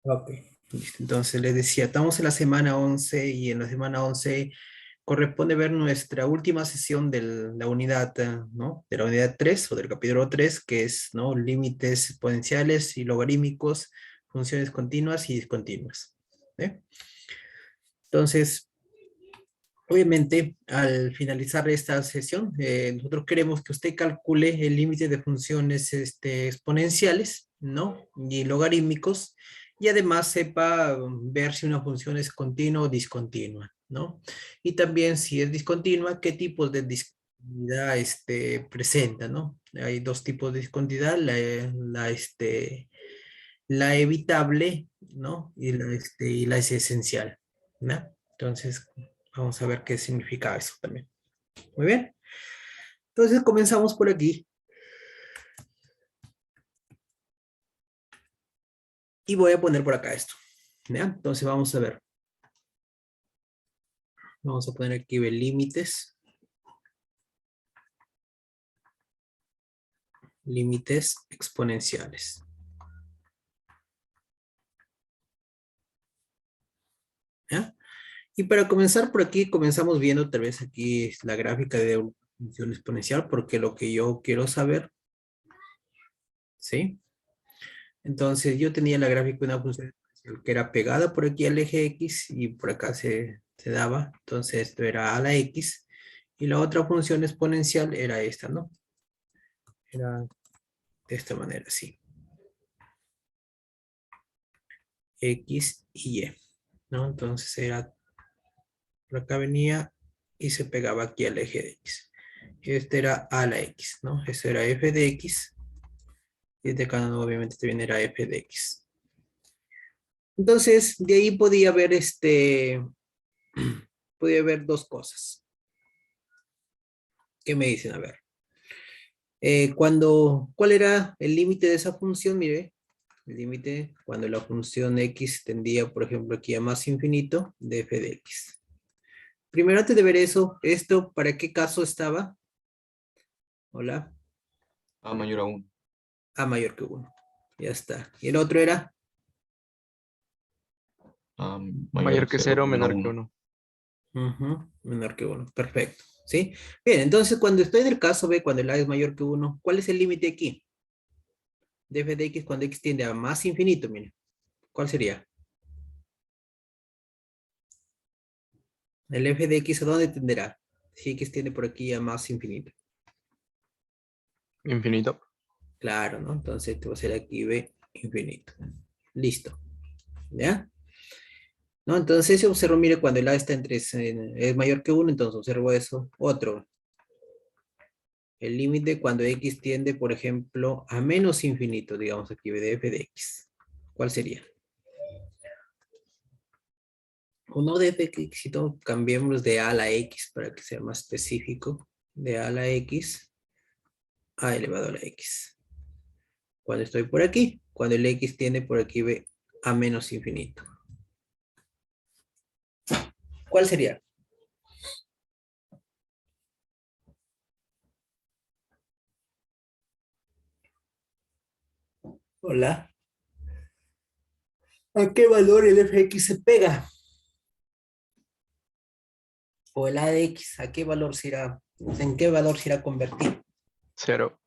Ok, listo. Entonces les decía, estamos en la semana 11 y en la semana 11 corresponde ver nuestra última sesión de la unidad, ¿no? De la unidad 3 o del capítulo 3 que es, ¿no? Límites exponenciales y logarítmicos, funciones continuas y discontinuas. ¿Eh? Entonces, obviamente, al finalizar esta sesión, nosotros queremos que usted calcule el límite de funciones exponenciales, ¿no? Y logarítmicos, y además sepa ver si una función es continua o discontinua, ¿no? Y también si es discontinua, qué tipos de discontinuidad presenta, ¿no? Hay dos tipos de discontinuidad, la evitable, ¿no? Y la es esencial, ¿no? Entonces, vamos a ver qué significa eso también. Muy bien. Entonces, comenzamos por aquí. Y voy a poner por acá esto, ¿ya? Entonces, vamos a ver. Vamos a poner aquí límites. Límites exponenciales. ¿Ya? Y para comenzar por aquí, comenzamos viendo tal vez aquí la gráfica de una función exponencial, porque lo que yo quiero saber, ¿sí? Entonces yo tenía la gráfica de una función exponencial que era pegada por aquí al eje X y por acá se daba. Entonces esto era a la X y la otra función exponencial era esta, ¿no? Era de esta manera, así. X y Y, ¿no? Entonces era, por acá venía y se pegaba aquí al eje de X. Este era a la X, ¿no? Eso era f de X y este acá obviamente también era f de X. Entonces, de ahí podía ver podía ver dos cosas. ¿Qué me dicen? A ver. ¿Cuál era el límite de esa función? Mire, el límite cuando la función x tendía, por ejemplo, aquí a más infinito de f de x. Primero, antes de ver eso, ¿esto para qué caso estaba? Hola, A mayor a 1. a mayor que 1. Ya está. Y el otro era Mayor Mayor a que 0, cero, menor a menor que 1. uno. menor que 1. Perfecto. ¿Sí? Bien, entonces cuando estoy en el caso B, cuando el a es mayor que 1, ¿cuál es el límite aquí? De f de x cuando x tiende a más infinito, mire. ¿Cuál sería? El f de x, ¿a dónde tenderá? Si x tiende por aquí a más infinito. Infinito. Claro, ¿no? Entonces te va a ser aquí b infinito. Listo. ¿Ya? ¿No? Entonces yo observo, mire, cuando el a está es mayor que 1, entonces observo eso. Otro. El límite cuando x tiende, por ejemplo, a menos infinito, digamos aquí, de f de x. ¿Cuál sería? Uno de f de x, si cambiemos de a a la x para que sea más específico. De a la x a elevado a la x. Cuando estoy por aquí, cuando el x tiende por aquí ve a menos infinito. ¿Cuál sería? Hola. ¿A qué valor el f de x se pega? O el a de x, ¿a qué valor se irá? ¿En qué valor se irá a convertir? Cero.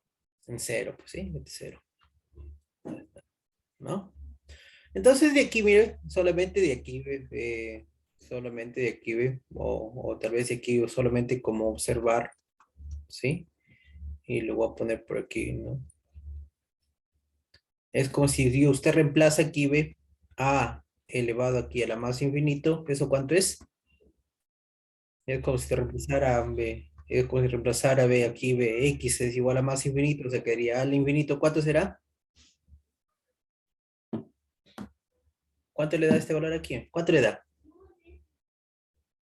En cero, pues sí, en cero, ¿no? Entonces de aquí, mire, solamente de aquí ve, solamente de aquí ve, o tal vez de aquí solamente como observar, ¿sí? Y lo voy a poner por aquí, ¿no? Es como si usted reemplaza aquí ve a elevado aquí a la más infinito, ¿eso cuánto es? Es como si reemplazara b, es como si reemplazara b aquí b, x es igual a más infinito, o sea, quedaría al infinito, ¿cuánto será? ¿Cuánto le da este valor aquí? ¿Cuánto le da?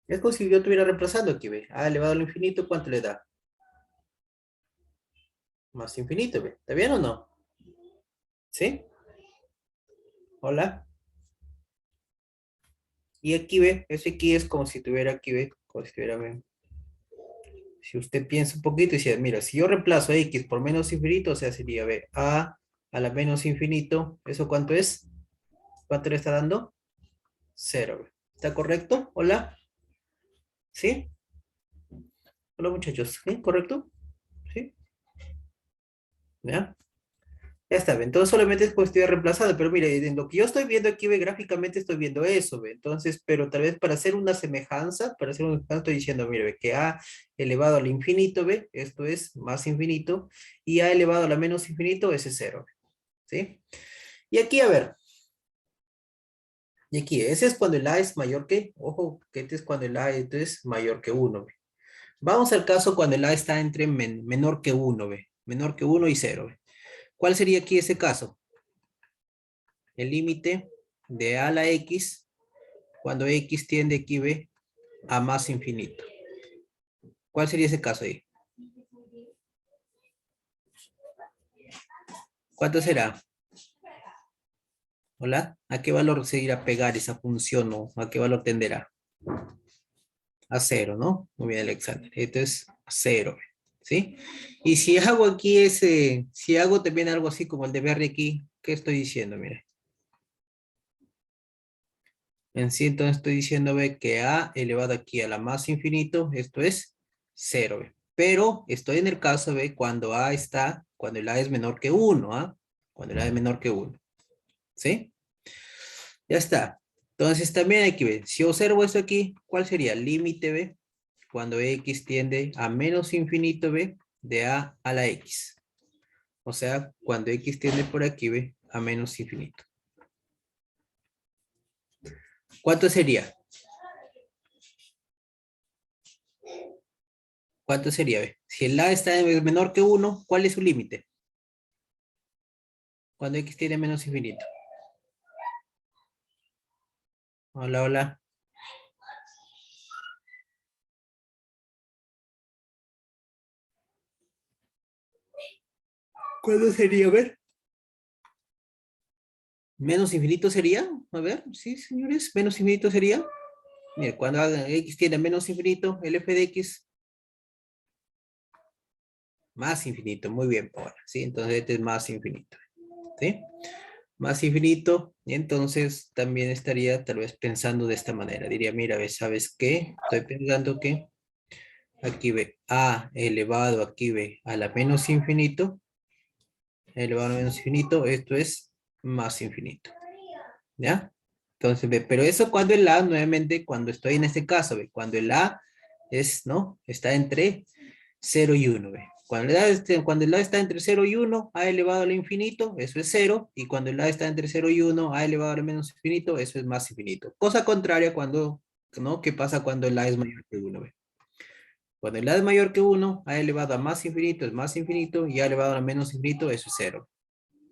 Es como si yo estuviera reemplazando aquí b, a elevado al infinito, ¿cuánto le da? Más infinito, ¿ve? ¿Está bien o no? ¿Sí? Hola. Y aquí ve, ese aquí es como si tuviera aquí ve, como si tuviera ve. Si usted piensa un poquito y dice, mira, si yo reemplazo x por menos infinito, o sea, sería b, a la menos infinito, ¿eso cuánto es? ¿Cuánto le está dando? 0. ¿Está correcto? Hola. ¿Sí? Hola muchachos. ¿Sí? ¿Correcto? ¿Sí? ¿Ya? Ya está, ¿ve? Entonces solamente es cuestión de reemplazado, pero mire, en lo que yo estoy viendo aquí, ve, gráficamente estoy viendo eso, ve. Entonces, pero tal vez para hacer una semejanza, estoy diciendo, mire, ve, que a elevado al infinito, ve, esto es más infinito, y a elevado a la menos infinito, ese es 0, ¿sí? Y aquí, a ver, y aquí, ese es cuando el a es mayor que, ojo, que este es cuando el a es mayor que 1, ve. Vamos al caso cuando el a está entre menor que 1, ve, menor que 1 y 0, ve. ¿Cuál sería aquí ese caso? El límite de a a la x cuando x tiende aquí, ve, a más infinito. ¿Cuál sería ese caso ahí? ¿Cuánto será? ¿Hola? ¿A qué valor se irá a pegar esa función o a qué valor tenderá? A 0, ¿no? Muy bien, Alexander. Esto es 0, ¿sí? Y si hago aquí si hago también algo así como el de ver aquí, ¿qué estoy diciendo? Mire. En sí, entonces estoy diciendo, ve, que a elevado aquí a la más infinito, esto es 0, ve. Pero estoy en el caso, ve, cuando el a es menor que 1, ¿ah? Cuando el a es menor que 1, ¿sí? Ya está. Entonces también hay que ver, si observo esto aquí, ¿cuál sería el límite, ve? Cuando x tiende a menos infinito, ve, de a la x. O sea, cuando x tiende por aquí, ve, a menos infinito. ¿Cuánto sería? ¿Cuánto sería, ve? Si el a está menor que 1, ¿cuál es su límite? Cuando x tiende a menos infinito. Hola, hola. ¿Cuándo sería? A ver. ¿Menos infinito sería? A ver, sí, señores. ¿Menos infinito sería? Mire, cuando x tiende a menos infinito, el f de x más infinito. Muy bien, Paola. ¿Sí? Entonces este es más infinito. ¿Sí? Más infinito. Y entonces también estaría tal vez pensando de esta manera. Diría, mira, ¿ves? ¿Sabes qué? Estoy pensando que aquí ve a elevado, aquí ve a la menos infinito. Elevado a la menos infinito. Esto es más infinito. ¿Ya? Entonces, ve, pero eso cuando el a, nuevamente, cuando estoy en este caso, ve, cuando el a es, ¿no? Está entre 0 y 1, ve. Cuando el a está entre 0 y 1, a elevado al infinito, eso es 0, y cuando el a está entre 0 y 1, a elevado al menos infinito, eso es más infinito. Cosa contraria cuando, ¿no? ¿Qué pasa cuando el a es mayor que 1, ve? Cuando el a es mayor que 1, a elevado a más infinito es más infinito, y a elevado a menos infinito, eso es 0.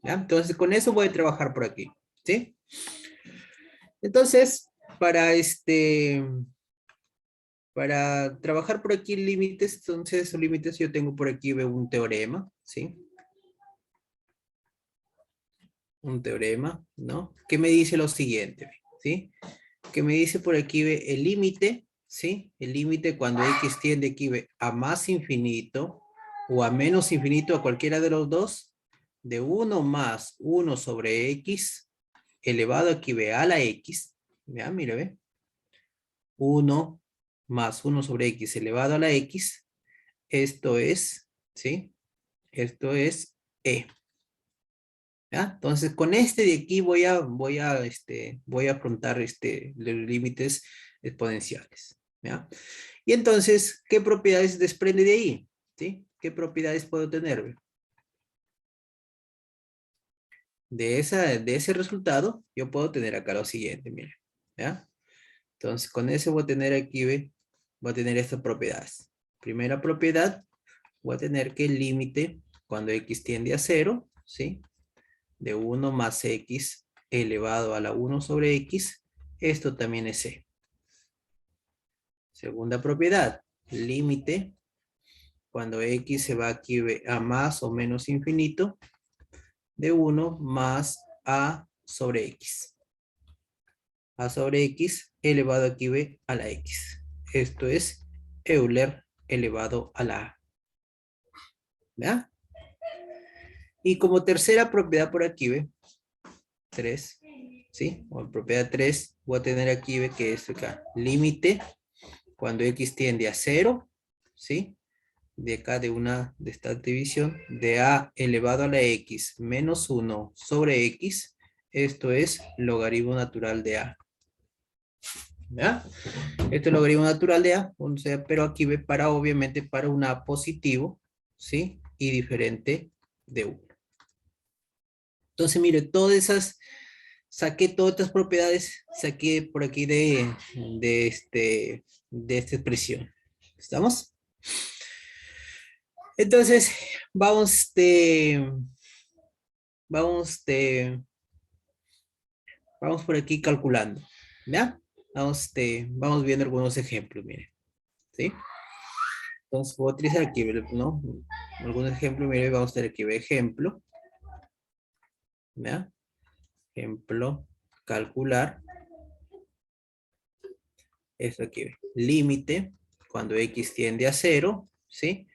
¿Ya? Entonces, con eso voy a trabajar por aquí, ¿sí? Entonces, para para trabajar por aquí límites, entonces esos límites yo tengo por aquí veo un teorema, ¿sí? Un teorema, ¿no? Que me dice lo siguiente, ¿sí? Que me dice por aquí ve el límite, ¿sí? El límite cuando x tiende aquí ve a más infinito o a menos infinito a cualquiera de los dos, de 1 más 1 sobre x elevado aquí ve a la x, ¿ya? Mira, ve. 1 más 1 sobre x elevado a la x, esto es, ¿sí? Esto es e. ¿Ya? Entonces, con este de aquí voy a afrontar los límites exponenciales. ¿Ya? Y entonces, ¿qué propiedades desprende de ahí? ¿Sí? ¿Qué propiedades puedo tener? De ese resultado, yo puedo tener acá lo siguiente, mire. ¿Ya? Entonces, con ese voy a tener aquí, ¿ve? Voy a tener estas propiedades. Primera propiedad, voy a tener que el límite cuando x tiende a 0, ¿sí? De 1 más x elevado a la 1 sobre x, esto también es c. Segunda propiedad, límite cuando x se va aquí a más o menos infinito, de 1 más a sobre x. A sobre x elevado aquí a la x. Esto es Euler elevado a la a. ¿Ya? Y como tercera propiedad por aquí, 3. ¿sí? O en propiedad 3 voy a tener aquí, ve que es acá, límite cuando x tiende a 0, ¿sí? De acá de esta división, de a elevado a la x menos 1 sobre x, esto es logaritmo natural de a. ¿Ya? Esto es logaritmo natural de a, o sea, pero aquí ve para, obviamente, para un a positivo, ¿sí? Y diferente de 1. Entonces, mire, todas esas, saqué todas estas propiedades, saqué por aquí de esta expresión. ¿Estamos? Entonces, vamos de, vamos por aquí calculando, ¿ya? Vamos viendo algunos ejemplos, miren, ¿sí? Entonces, voy a utilizar aquí, ¿no? Algunos ejemplos, miren, vamos a tener aquí, ejemplo, ¿ya? Ejemplo, calcular, esto aquí, límite, cuando x tiende a 0, ¿sí?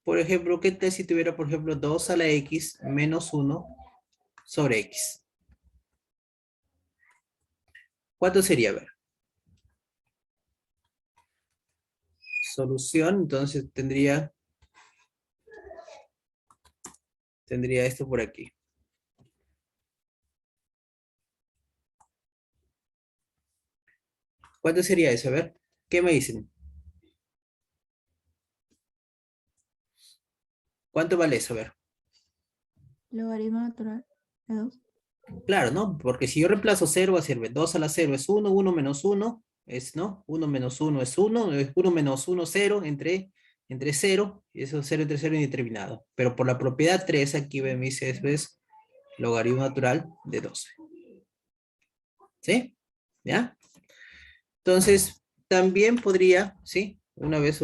Por ejemplo, ¿qué tal si tuviera, por ejemplo, 2 a la x menos 1 sobre x? ¿Cuánto sería? A ver. Solución, entonces tendría esto por aquí. ¿Cuánto sería eso? A ver, ¿qué me dicen? ¿Cuánto vale eso? A ver. Logaritmo natural de 2. Claro, ¿no? Porque si yo reemplazo 0 va a ser 2 a la 0 es 1, 1 menos 1 es, ¿no? 1 menos 1 es 1, 1 menos 1, 0, entre 0, y eso 0 entre 0 indeterminado. Pero por la propiedad 3 aquí me dice, eso es logaritmo natural de 12. ¿Sí? ¿Ya? Entonces, también podría, ¿sí? Una vez,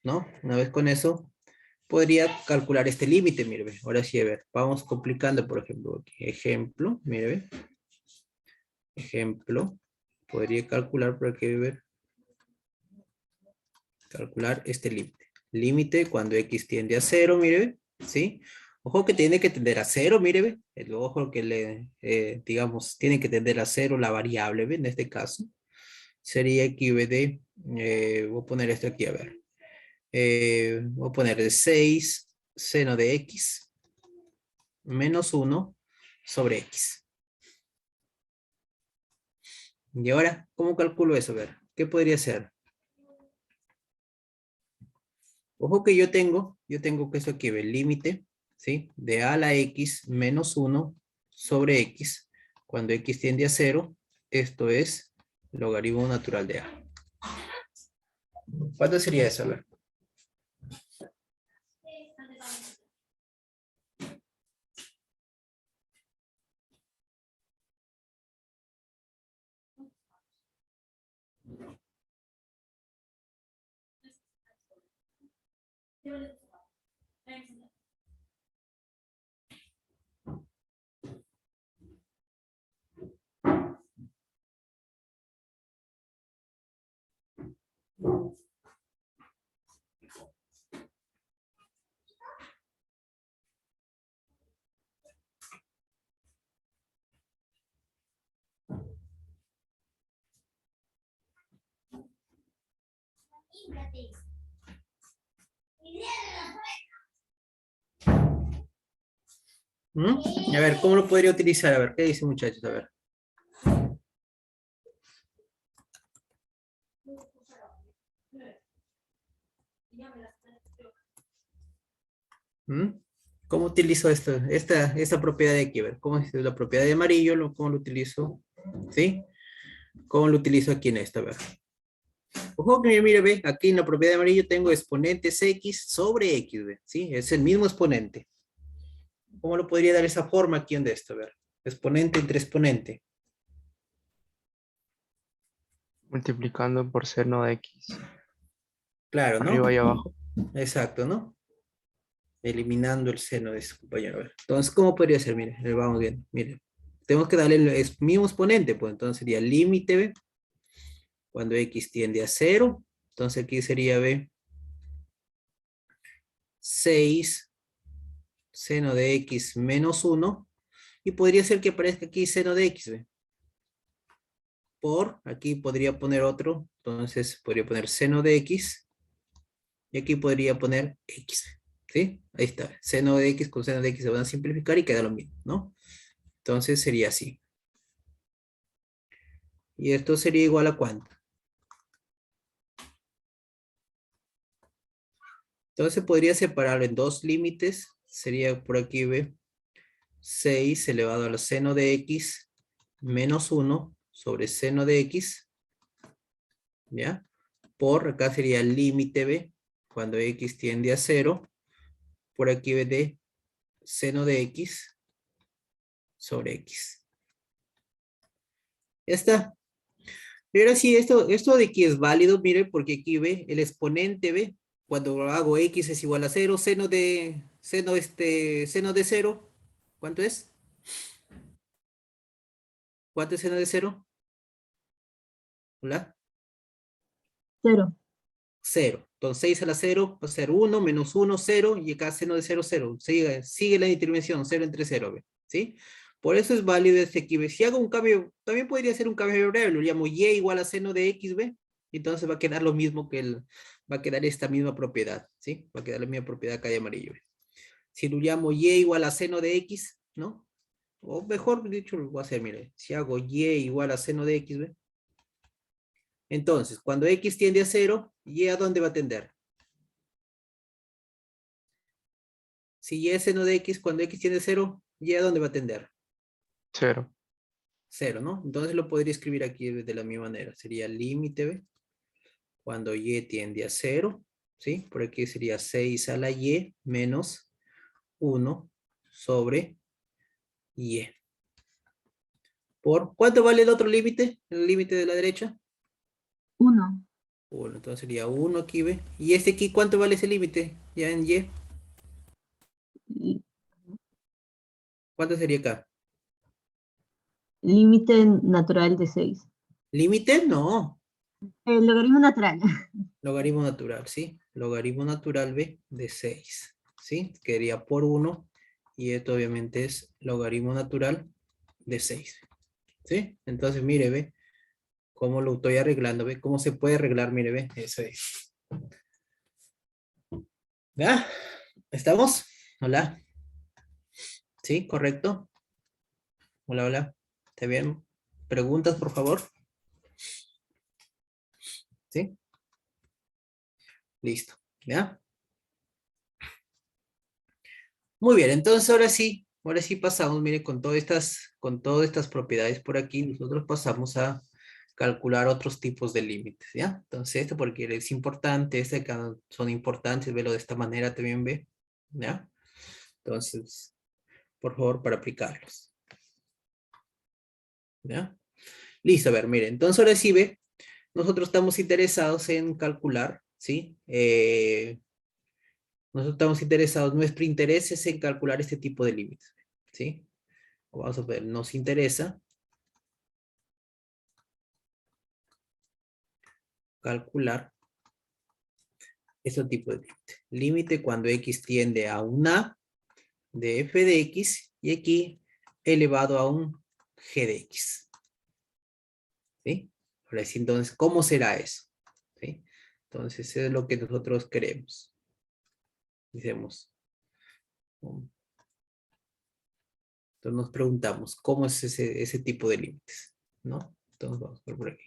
¿no? Una vez con eso, podría calcular este límite, mire, ve. Ahora sí, a ver, vamos complicando, por ejemplo, aquí. Ejemplo, mire, ve. Ejemplo, podría calcular, por aquí, ver, calcular este límite. Límite cuando x tiende a 0, mire, ve, ¿sí? Ojo que tiene que tender a 0, mire, ve. El ojo que digamos, tiene que tender a 0 la variable, ve, en este caso. Sería aquí, ve, voy a poner esto aquí, a ver. Voy a poner de 6 seno de x menos 1 sobre x. Y ahora, ¿cómo calculo eso? A ver, ¿qué podría ser? Ojo que yo tengo que eso aquí, el límite, ¿sí? De a la x menos 1 sobre x, cuando x tiende a 0, esto es logaritmo natural de a. ¿Cuánto sería eso? A ver. ¿Mm? A ver, ¿cómo lo podría utilizar? A ver, ¿qué dicen muchachos? A ver. ¿Mm? ¿Cómo utilizo esta propiedad de aquí? A ver, ¿cómo es la propiedad de amarillo? ¿Cómo lo utilizo? ¿Sí? ¿Cómo lo utilizo aquí en esta? A ver. Ojo que mire, ve, aquí en la propiedad de amarillo tengo exponentes x sobre x, ve, ¿sí? Es el mismo exponente. ¿Cómo lo podría dar esa forma aquí en esto? A ver, exponente entre exponente. Multiplicando por seno de x. Claro, ¿no? Arriba y abajo. Exacto, ¿no? Eliminando el seno de su compañero. A ver. Entonces, ¿cómo podría ser? Mire, vamos bien. Mire, tenemos que darle el mismo exponente, pues entonces sería límite, ¿ve? Cuando x tiende a 0. Entonces aquí sería, ¿ve? 6 seno de x menos 1. Y podría ser que aparezca aquí seno de x, ¿ve? por, aquí podría poner otro, entonces podría poner seno de x, y aquí podría poner x, ¿sí? Ahí está, seno de x con seno de x se van a simplificar y queda lo mismo, ¿no? Entonces sería así. Y esto sería igual a ¿cuánto? Entonces podría separarlo en dos límites, sería por aquí, ¿ve? 6 elevado al seno de x menos 1 sobre seno de x, ¿ya? Por acá sería el límite, ¿ve? Cuando x tiende a 0, por aquí, ¿ve? De seno de x sobre x. Ya está. Y ahora sí, esto de aquí es válido, mire, porque aquí, ¿ve? El exponente, ¿ve? Cuando hago x es igual a 0, seno de 0, ¿cuánto es? ¿Cuánto es seno de 0? ¿Hola? 0. 0. Entonces 6 a la 0 va a ser 1 menos 1, 0, y acá seno de 0, 0. Sigue la intervención, 0 entre 0, ¿ve? ¿Sí? Por eso es válido este aquí, ¿ve? Si hago un cambio, también podría ser un cambio de variable, lo llamo y igual a seno de x, ¿ve? Entonces va a quedar lo mismo va a quedar esta misma propiedad, ¿sí? Va a quedar la misma propiedad acá de amarillo, ¿ve? Si lo llamo y igual a seno de x, ¿no? O mejor dicho, lo voy a hacer, mire, si hago y igual a seno de x, ¿ve? Entonces, cuando x tiende a 0, ¿y a dónde va a tender? Si y es seno de x, cuando x tiende a 0, ¿y a dónde va a tender? 0. 0, ¿no? Entonces lo podría escribir aquí de la misma manera. Sería límite, ¿ve? Cuando y tiende a 0, ¿sí? Por aquí sería 6 a la y menos 1 sobre y. ¿Por cuánto vale el otro límite? El límite de la derecha. 1. 1, entonces sería 1 aquí, ¿ve? ¿Y este aquí cuánto vale ese límite? Ya en y. ¿Cuánto sería acá? Límite natural de 6. ¿Límite? No. El logaritmo natural. Logaritmo natural, ¿sí? Logaritmo natural, ¿ve? De 6, ¿sí? Quedaría por 1, y esto obviamente es logaritmo natural de 6, ¿sí? Entonces, mire, ¿ve? Cómo lo estoy arreglando, ¿ve? Cómo se puede arreglar, mire, ¿ve? Eso es. ¿Ya? ¿Estamos? Hola. ¿Sí? ¿Correcto? Hola, hola. ¿Está bien? ¿Preguntas, por favor? ¿Sí? Listo. ¿Ya? Muy bien, entonces ahora sí pasamos, mire, con todas estas propiedades por aquí, nosotros pasamos a calcular otros tipos de límites, ¿ya? Entonces esto porque es importante, son importantes, verlo de esta manera también, ve, ¿ya? Entonces, por favor, para aplicarlos, ¿ya? Listo, a ver, mire, entonces ahora sí, ve, nosotros estamos interesados en calcular, ¿sí? Nosotros estamos interesados, nuestro interés es en calcular este tipo de límites, ¿sí? Vamos a ver, nos interesa calcular este tipo de límite. Límite cuando x tiende a un a de f de x y aquí elevado a un g de x. ¿Sí? Ahora sí, entonces, ¿cómo será eso? ¿Sí? Entonces, eso es lo que nosotros queremos. Dicemos. Entonces nos preguntamos, ¿cómo es ese tipo de límites? ¿No? Entonces vamos por aquí.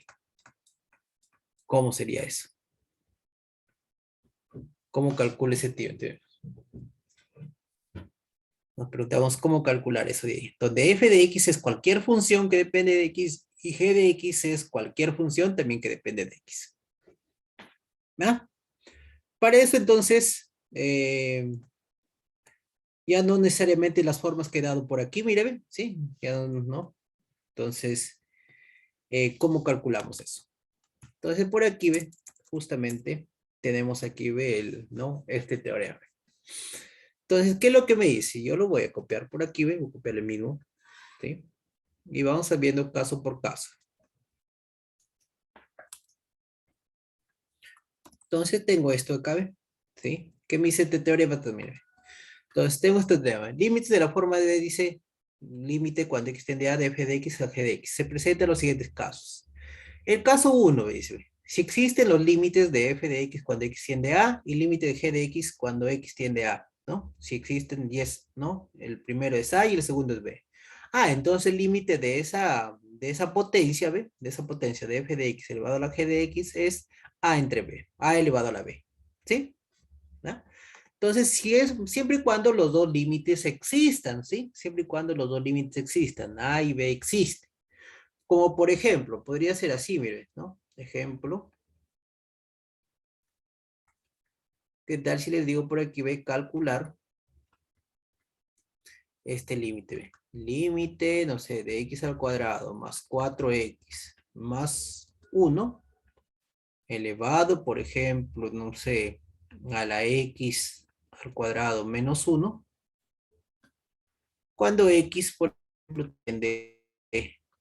¿Cómo sería eso? ¿Cómo calcula ese tiempo? Nos preguntamos cómo calcular eso de ahí. Donde f de x es cualquier función que depende de x y g de x es cualquier función también que depende de x. ¿verdad? Para eso entonces, ya no necesariamente las formas que he dado por aquí, mire, ¿sí? Ya no. Entonces, ¿cómo calculamos eso? Entonces, por aquí, ve, justamente, tenemos aquí, ve, ¿no? Este teorema. Entonces, ¿qué es lo que me dice? Yo lo voy a copiar por aquí, ve, voy a copiar el mismo, ¿sí? Y vamos a viendo caso por caso. Entonces tengo esto acá, ¿ve? ¿Sí? ¿Qué me dice este teorema también? Entonces tengo este teorema. Límites de la forma de, dice, límite cuando x tiende a de f de x a g de x. Se presentan los siguientes casos. El caso 1, dice, si existen los límites de f de x cuando x tiende a A y límite de g de x cuando x tiende a A, ¿no? Si existen 10, ¿no? El primero es A y el segundo es B. Ah, entonces el límite de esa potencia, ¿ve? De esa potencia de f de x elevado a la g de x es A entre B, A elevado a la B, ¿sí? ¿No? Entonces, si es, siempre y cuando los dos límites existan, ¿sí? Siempre y cuando los dos límites existan, A y B existen. Como por ejemplo, podría ser así, mire, ¿no? Ejemplo. ¿Qué tal si les digo por aquí, ve, calcular este límite, ve? Límite, no sé, de x al cuadrado más 4x más 1 elevado, por ejemplo, no sé, a la x al cuadrado menos 1, cuando x, por ejemplo, tiende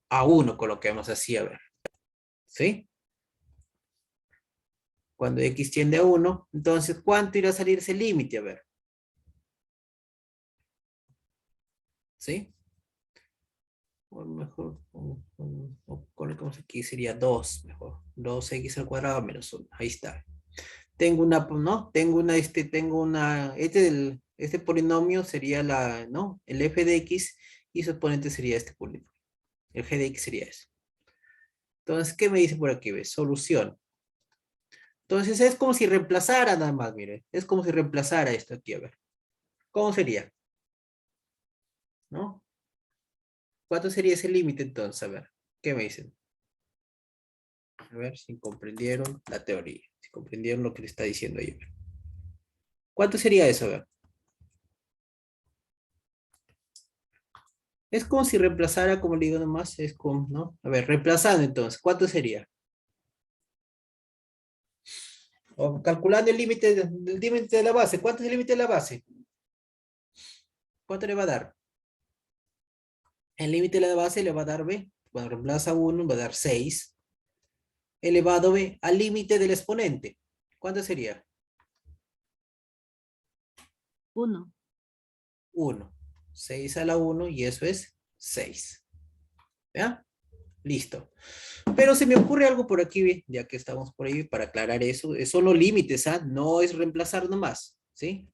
a 1, coloquemos así, a ver, ¿sí? Cuando x tiende a 1, entonces, ¿cuánto irá a salir ese límite? A ver, ¿sí? O mejor, colocamos aquí, sería 2, mejor. 2x al cuadrado menos 1, ahí está. Tengo una, ¿no? Tengo una, este polinomio sería ¿no? El f de x y su exponente sería este polinomio. El g de x sería eso. Entonces, ¿qué me dice por aquí? ¿Ves? Solución. Entonces, es como si reemplazara nada más, mire. Es como si reemplazara esto aquí, a ver. ¿Cómo sería? ¿No? ¿Cuánto sería ese límite entonces? A ver, ¿qué me dicen? A ver si comprendieron la teoría, si comprendieron lo que le está diciendo ahí. ¿Cuánto sería eso? A ver. Es como si reemplazara, como le digo nomás, es como, ¿no? A ver, reemplazando entonces, ¿cuánto sería? O calculando el límite de la base. ¿Cuánto es el límite de la base? ¿Cuánto le va a dar? El límite de la base le va a dar B. Cuando reemplaza 1, va a dar 6. Elevado B al límite del exponente. ¿Cuánto sería? 1. 1. 6 a la 1 y eso es 6. ¿Ya? Listo. Pero se me ocurre algo por aquí, ya que estamos por ahí, para aclarar eso. Son los límites, ¿ah? No es reemplazar nomás, ¿sí?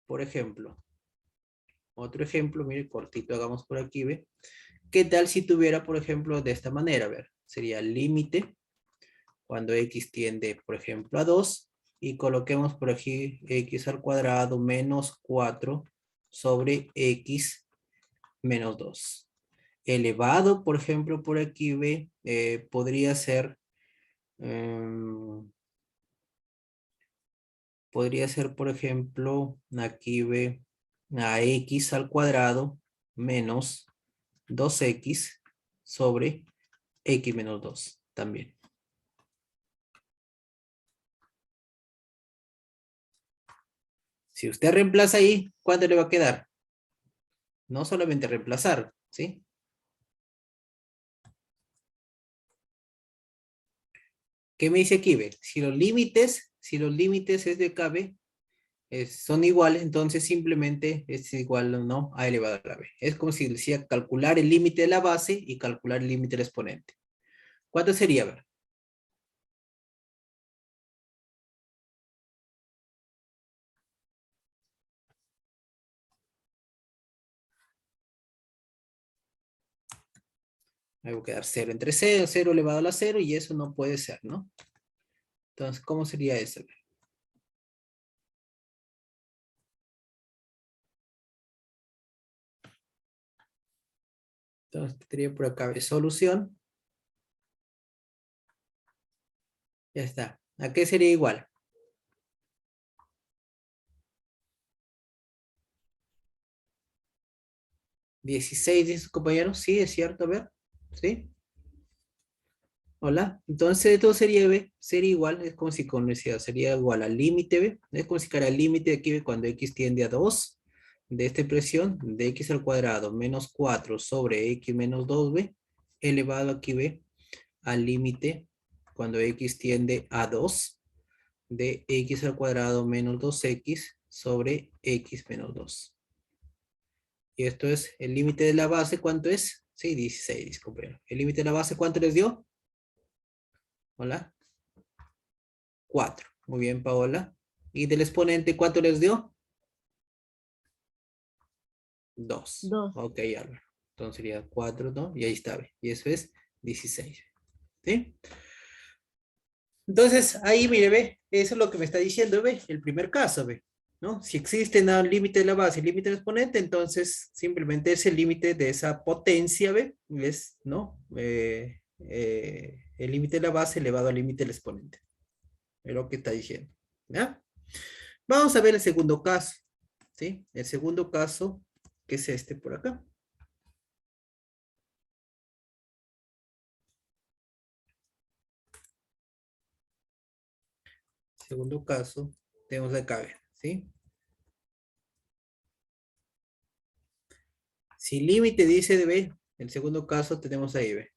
Por ejemplo, otro ejemplo, mire, cortito, hagamos por aquí, ¿ve? ¿Qué tal si tuviera, por ejemplo, de esta manera? A ver, sería límite cuando x tiende, por ejemplo, a 2 y coloquemos por aquí x al cuadrado menos 4 sobre x menos 2. Elevado, por ejemplo, por aquí, ¿ve? Em, podría ser, por ejemplo, aquí, ¿ve? A x al cuadrado menos 2x sobre x menos 2 también. Si usted reemplaza ahí, ¿cuánto le va a quedar? No solamente reemplazar, ¿sí? ¿Qué me dice aquí? Ve? Si los límites es de KB, son iguales, entonces simplemente es igual, ¿no? A elevado a la B. Es como si decía calcular el límite de la base y calcular el límite del exponente. ¿Cuánto sería? A ver. Me va a quedar 0 entre 0, 0 elevado a la 0 y eso no puede ser, ¿no? Entonces, ¿cómo sería eso? Entonces, tendría por acá de solución. Ya está. ¿A qué sería igual? 16, dice su compañero. Sí, es cierto, a ver. ¿Sí? Hola. Entonces, esto sería, ¿ve? Sería igual, es como si con decía, sería igual al límite, ¿ve? Es como si fuera el límite aquí, ¿ve? Cuando x tiende a 2 de esta expresión, de x al cuadrado menos 4 sobre x menos 2, ¿ve? Elevado aquí, ¿ve? Al límite cuando x tiende a 2 de x al cuadrado menos 2x sobre x menos 2. Y esto es el límite de la base, ¿cuánto es? Sí, 16, compañero. ¿El límite de la base cuánto les dio? Hola. 4. Muy bien, Paola. ¿Y del exponente cuánto les dio? 2. 2. Ok, Álvaro. Entonces sería 4, ¿no? Y ahí está, ¿ve? Y eso es 16. ¿Sí? Entonces, ahí, mire, ve, eso es lo que me está diciendo, ve, el primer caso, ve, ¿no? Si existe un límite de la base y límite del exponente, entonces simplemente es el límite de esa potencia, ve, es, ¿no? El límite de la base elevado al límite del exponente. Es lo que está diciendo, ¿ya? Vamos a ver el segundo caso, ¿sí? El segundo caso, que es este por acá. Segundo caso, tenemos acá, ver, ¿sí? Si límite dice de B, el segundo caso tenemos ahí, ve.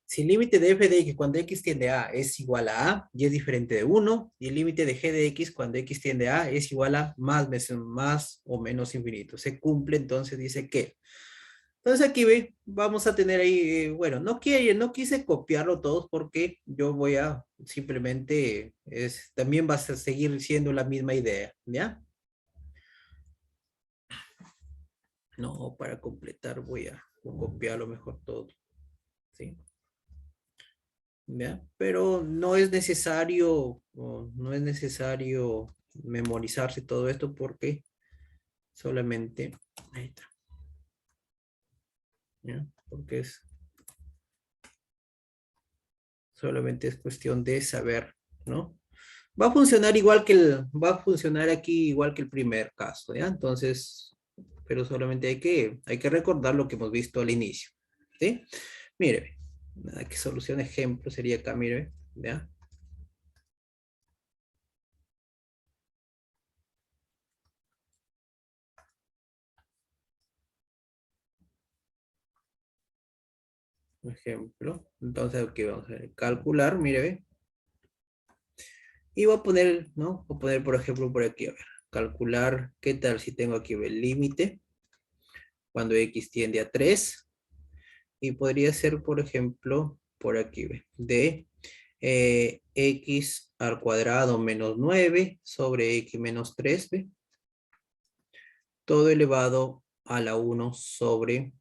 Si el límite de f de x cuando x tiende a es igual a y es diferente de 1, y el límite de g de x cuando x tiende a es igual a más o menos infinito. Se cumple, entonces dice que. Entonces aquí ve, vamos a tener ahí, bueno, no quise copiarlo todos porque yo voy a simplemente, también va a seguir siendo la misma idea, ¿ya? No, para completar voy a copiarlo mejor todo, ¿sí? ¿Ya? Pero no es necesario, no es necesario memorizarse todo esto porque solamente, ahí está, ¿ya? Porque solamente es cuestión de saber, ¿no? Va a funcionar va a funcionar aquí igual que el primer caso, ¿ya? Entonces, pero solamente hay que recordar lo que hemos visto al inicio, ¿sí? Mire, nada que solución ejemplo sería acá, mire, ¿ya? Ejemplo. Entonces, aquí vamos a ver, calcular, mire, ve. Y voy a poner, ¿no? Voy a poner, por ejemplo, por aquí, a ver, calcular, ¿qué tal si tengo aquí el límite? Cuando x tiende a 3. Y podría ser, por ejemplo, por aquí, ve, de x al cuadrado menos 9 sobre x menos 3, ¿ve? Todo elevado a la 1 sobre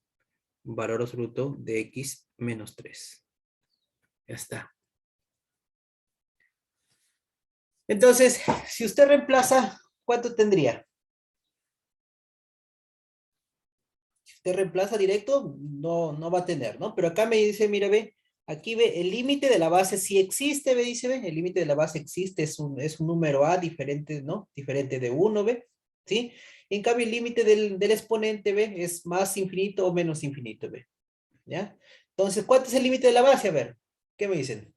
valor absoluto de x menos 3. Ya está. Entonces, si usted reemplaza, ¿cuánto tendría? Si usted reemplaza directo, no va a tener, ¿no? Pero acá me dice, mira, ve, aquí ve, el límite de la base sí existe, ve, dice, ve, el límite de la base existe, es un número A diferente, ¿no? Diferente de 1, ve, ¿sí? En cambio, el límite del exponente, ve, es más infinito o menos infinito, ve, ¿ya? Entonces, ¿cuánto es el límite de la base? A ver, ¿qué me dicen?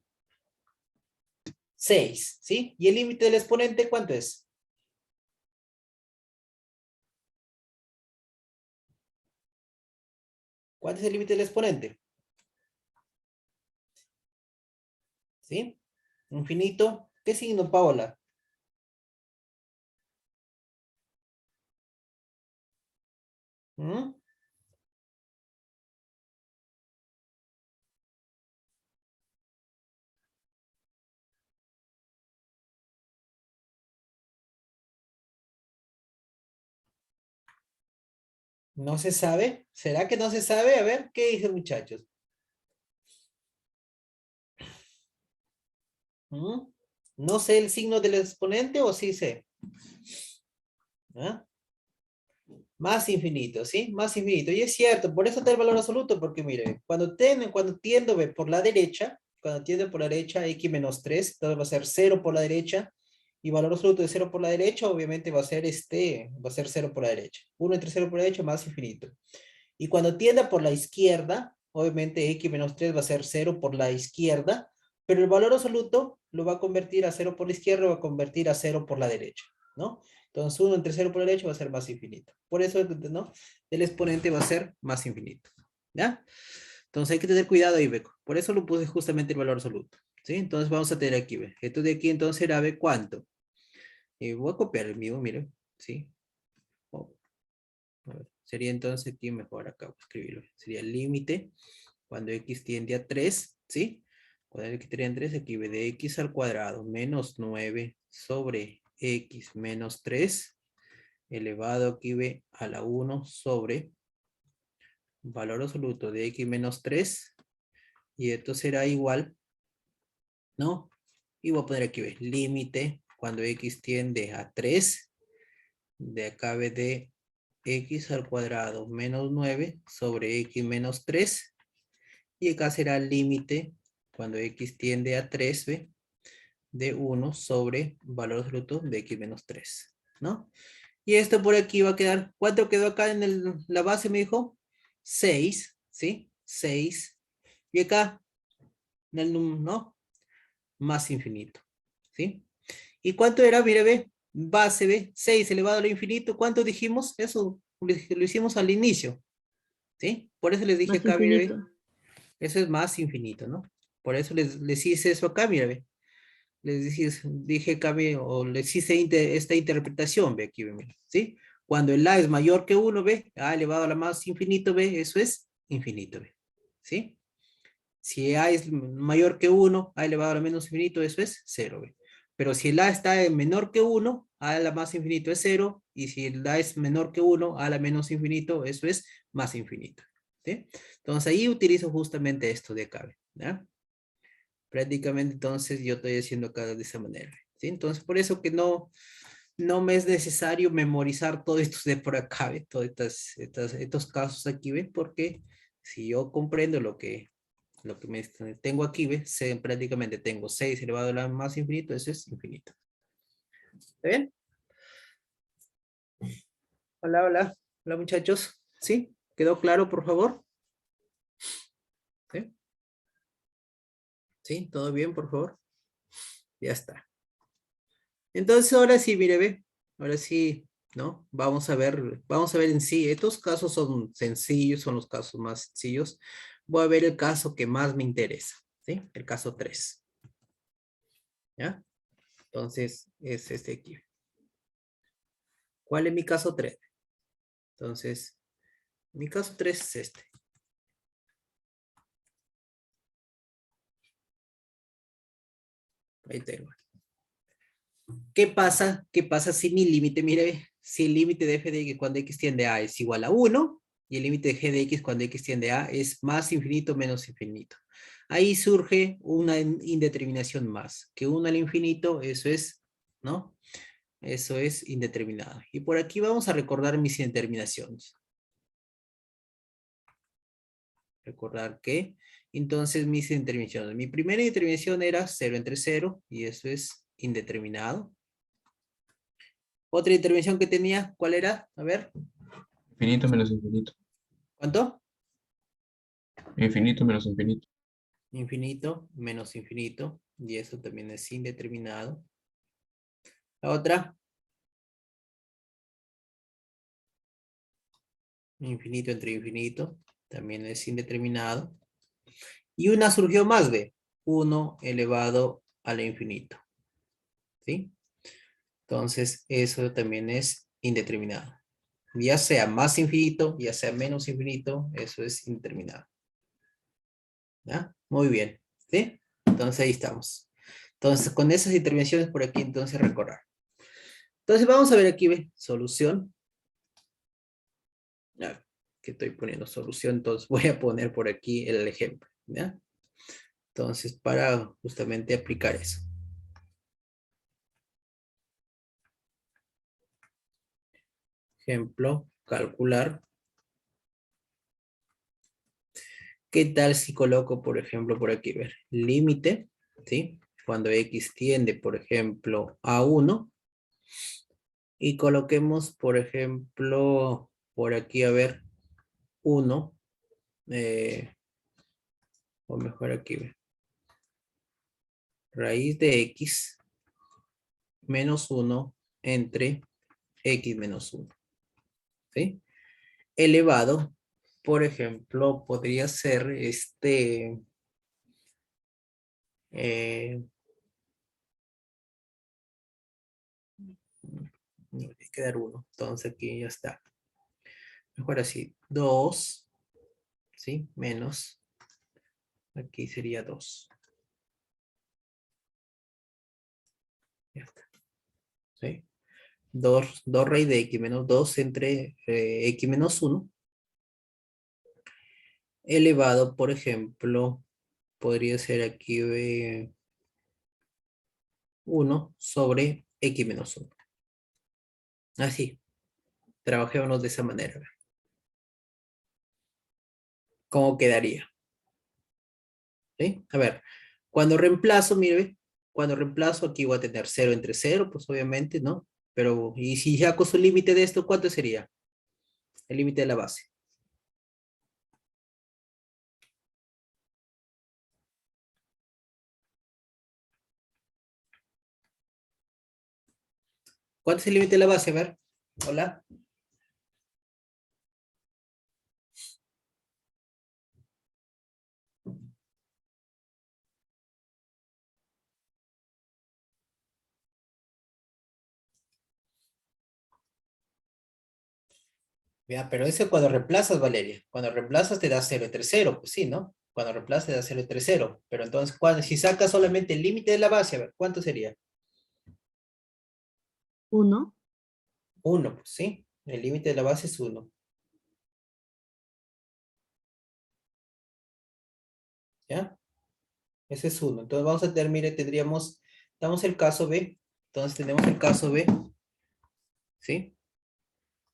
6, ¿sí? ¿Y el límite del exponente cuánto es? ¿Cuánto es el límite del exponente? ¿Sí? Infinito. ¿Qué signo, Paola? ¿Mm? ¿No se sabe? ¿Será que no se sabe? A ver, ¿qué dicen, muchachos? ¿Mm? ¿No sé el signo del exponente o sí sé? ¿Ah? Más infinito, ¿sí? Más infinito. Y es cierto, por eso está el valor absoluto, porque mire, cuando tiendo por la derecha, cuando tiendo por la derecha x menos 3, entonces va a ser 0 por la derecha, y valor absoluto de 0 por la derecha, obviamente va a ser 0 por la derecha. 1 entre 0 por la derecha más infinito. Y cuando tienda por la izquierda, obviamente x menos 3 va a ser 0 por la izquierda, pero el valor absoluto lo va a convertir a 0 por la izquierda, lo va a convertir a 0 por la derecha, ¿no? Entonces 1 entre 0 por la derecha va a ser más infinito. Por eso, ¿no? El exponente va a ser más infinito, ¿ya? Entonces hay que tener cuidado ahí, Beco. Por eso lo puse justamente el valor absoluto, ¿sí? Entonces vamos a tener aquí, ¿ve? Esto de aquí entonces era, ¿ve cuánto? Voy a copiar el mío, miren, ¿sí? Oh, a ver, sería entonces aquí mejor acá escribirlo. Sería el límite cuando x tiende a 3, ¿sí? Cuando x estaría en 3, aquí ve de x al cuadrado menos 9 sobre x menos 3 elevado aquí ve a la 1 sobre valor absoluto de x menos 3. Y esto será igual, ¿no? Y voy a poner aquí ve límite cuando x tiende a 3. De acá ve de x al cuadrado menos 9 sobre x menos 3. Y acá será el límite cuando x tiende a 3, ¿ve? De 1 sobre valor absoluto de x menos 3, ¿no? Y esto por aquí va a quedar, ¿cuánto quedó acá en la base? Me dijo 6, ¿sí? 6. Y acá, en el ¿no? Más infinito, ¿sí? ¿Y cuánto era? Mire, ve, base, ve, 6 elevado al infinito, ¿cuánto dijimos? Eso lo hicimos al inicio, ¿sí? Por eso les dije Más acá, mire, ve, infinito. eso es más infinito, ¿no? Por eso les hice eso acá, mire, ve. Dije acá, o les hice esta interpretación, ve aquí, ve, mire, ¿sí? Cuando el A es mayor que 1, ve, A elevado a la más infinito, ve, eso es infinito, ve, ¿sí? Si A es mayor que 1, A elevado a la menos infinito, eso es 0, ve. Pero si el A está en menor que 1, A a la más infinito es 0, y si el A es menor que 1, A a la menos infinito, eso es más infinito, ¿sí? Entonces ahí utilizo justamente esto de acá, ¿ya? Prácticamente entonces yo estoy haciendo acá de esa manera, ¿sí? Entonces por eso que no me es necesario memorizar todo esto de por acá, ¿ve? Todos estos casos aquí, ¿ve? Porque si yo comprendo lo que tengo aquí, ¿ves? Prácticamente tengo 6 elevado a la más infinito, eso es infinito. ¿Está bien? Hola, hola. Hola, muchachos. ¿Sí? ¿Quedó claro, por favor? ¿Sí? ¿Sí? ¿Todo bien, por favor? Ya está. Entonces, ahora sí, mire, ve. Ahora sí, ¿no? Vamos a ver en sí. Estos casos son sencillos, son los casos más sencillos. Voy a ver el caso que más me interesa, ¿sí? El caso 3. ¿Ya? Entonces, es este aquí. ¿Cuál es mi caso 3? Entonces, mi caso 3 es este. Ahí tengo. ¿Qué pasa? ¿Qué pasa si mi límite, mire, si el límite de f de x cuando x tiende a es igual a 1 y el límite de g de x cuando x tiende a es más infinito menos infinito? Ahí surge una indeterminación más, que 1 al infinito, eso es, ¿no? Eso es indeterminado. Y por aquí vamos a recordar mis indeterminaciones. Recordar que, entonces mis indeterminaciones. Mi primera indeterminación era 0 entre 0 y eso es indeterminado. Otra intervención que tenía, ¿cuál era? A ver, Infinito menos infinito. ¿cuánto? Infinito menos infinito. Infinito menos infinito. Y eso también es indeterminado. La otra. Infinito entre infinito. También es indeterminado. Y una surgió más, ¿ve? 1 elevado al infinito. ¿Sí? Entonces, eso también es indeterminado. Ya sea más infinito, ya sea menos infinito, eso es indeterminado. ¿Ya? Muy bien. ¿Sí? Entonces ahí estamos. Entonces, con esas intervenciones por aquí, entonces recordar. Entonces, vamos a ver aquí, ¿ve? Solución. Ya, que estoy poniendo solución, entonces voy a poner por aquí el ejemplo. ¿Ya? Entonces, para justamente aplicar eso. Ejemplo, calcular. ¿Qué tal si coloco, por ejemplo, por aquí, ver, límite, ¿sí? Cuando x tiende, por ejemplo, a 1. Y coloquemos, por ejemplo, por aquí, a ver, 1. O mejor aquí, ver. Raíz de x menos 1 entre x menos 1. ¿Sí? Elevado, por ejemplo, podría ser no, hay que dar 1. Entonces aquí ya está. Mejor así, 2, ¿sí? Menos, aquí sería 2. Ya está. ¿Sí? 2 raíz de x menos 2 entre x menos 1 elevado, por ejemplo, podría ser aquí 1 sobre x menos 1. Así, trabajémonos de esa manera. ¿Cómo quedaría? ¿Sí? A ver, cuando reemplazo, mire, cuando reemplazo aquí voy a tener 0 entre 0, pues obviamente, ¿no? Pero, y si saco su límite de esto, ¿cuánto sería? El límite de la base. ¿Cuánto es el límite de la base? A ver, hola. Ya, pero eso cuando reemplazas, Valeria. Cuando reemplazas te da 0 entre 0, pues sí, ¿no? Cuando reemplazas te da 0 entre 0. Pero entonces, si sacas solamente el límite de la base, a ver, ¿cuánto sería? 1. 1, pues sí. El límite de la base es 1. ¿Ya? Ese es 1. Entonces vamos a tener, mire, damos el caso B. Entonces tenemos el caso B. ¿Sí?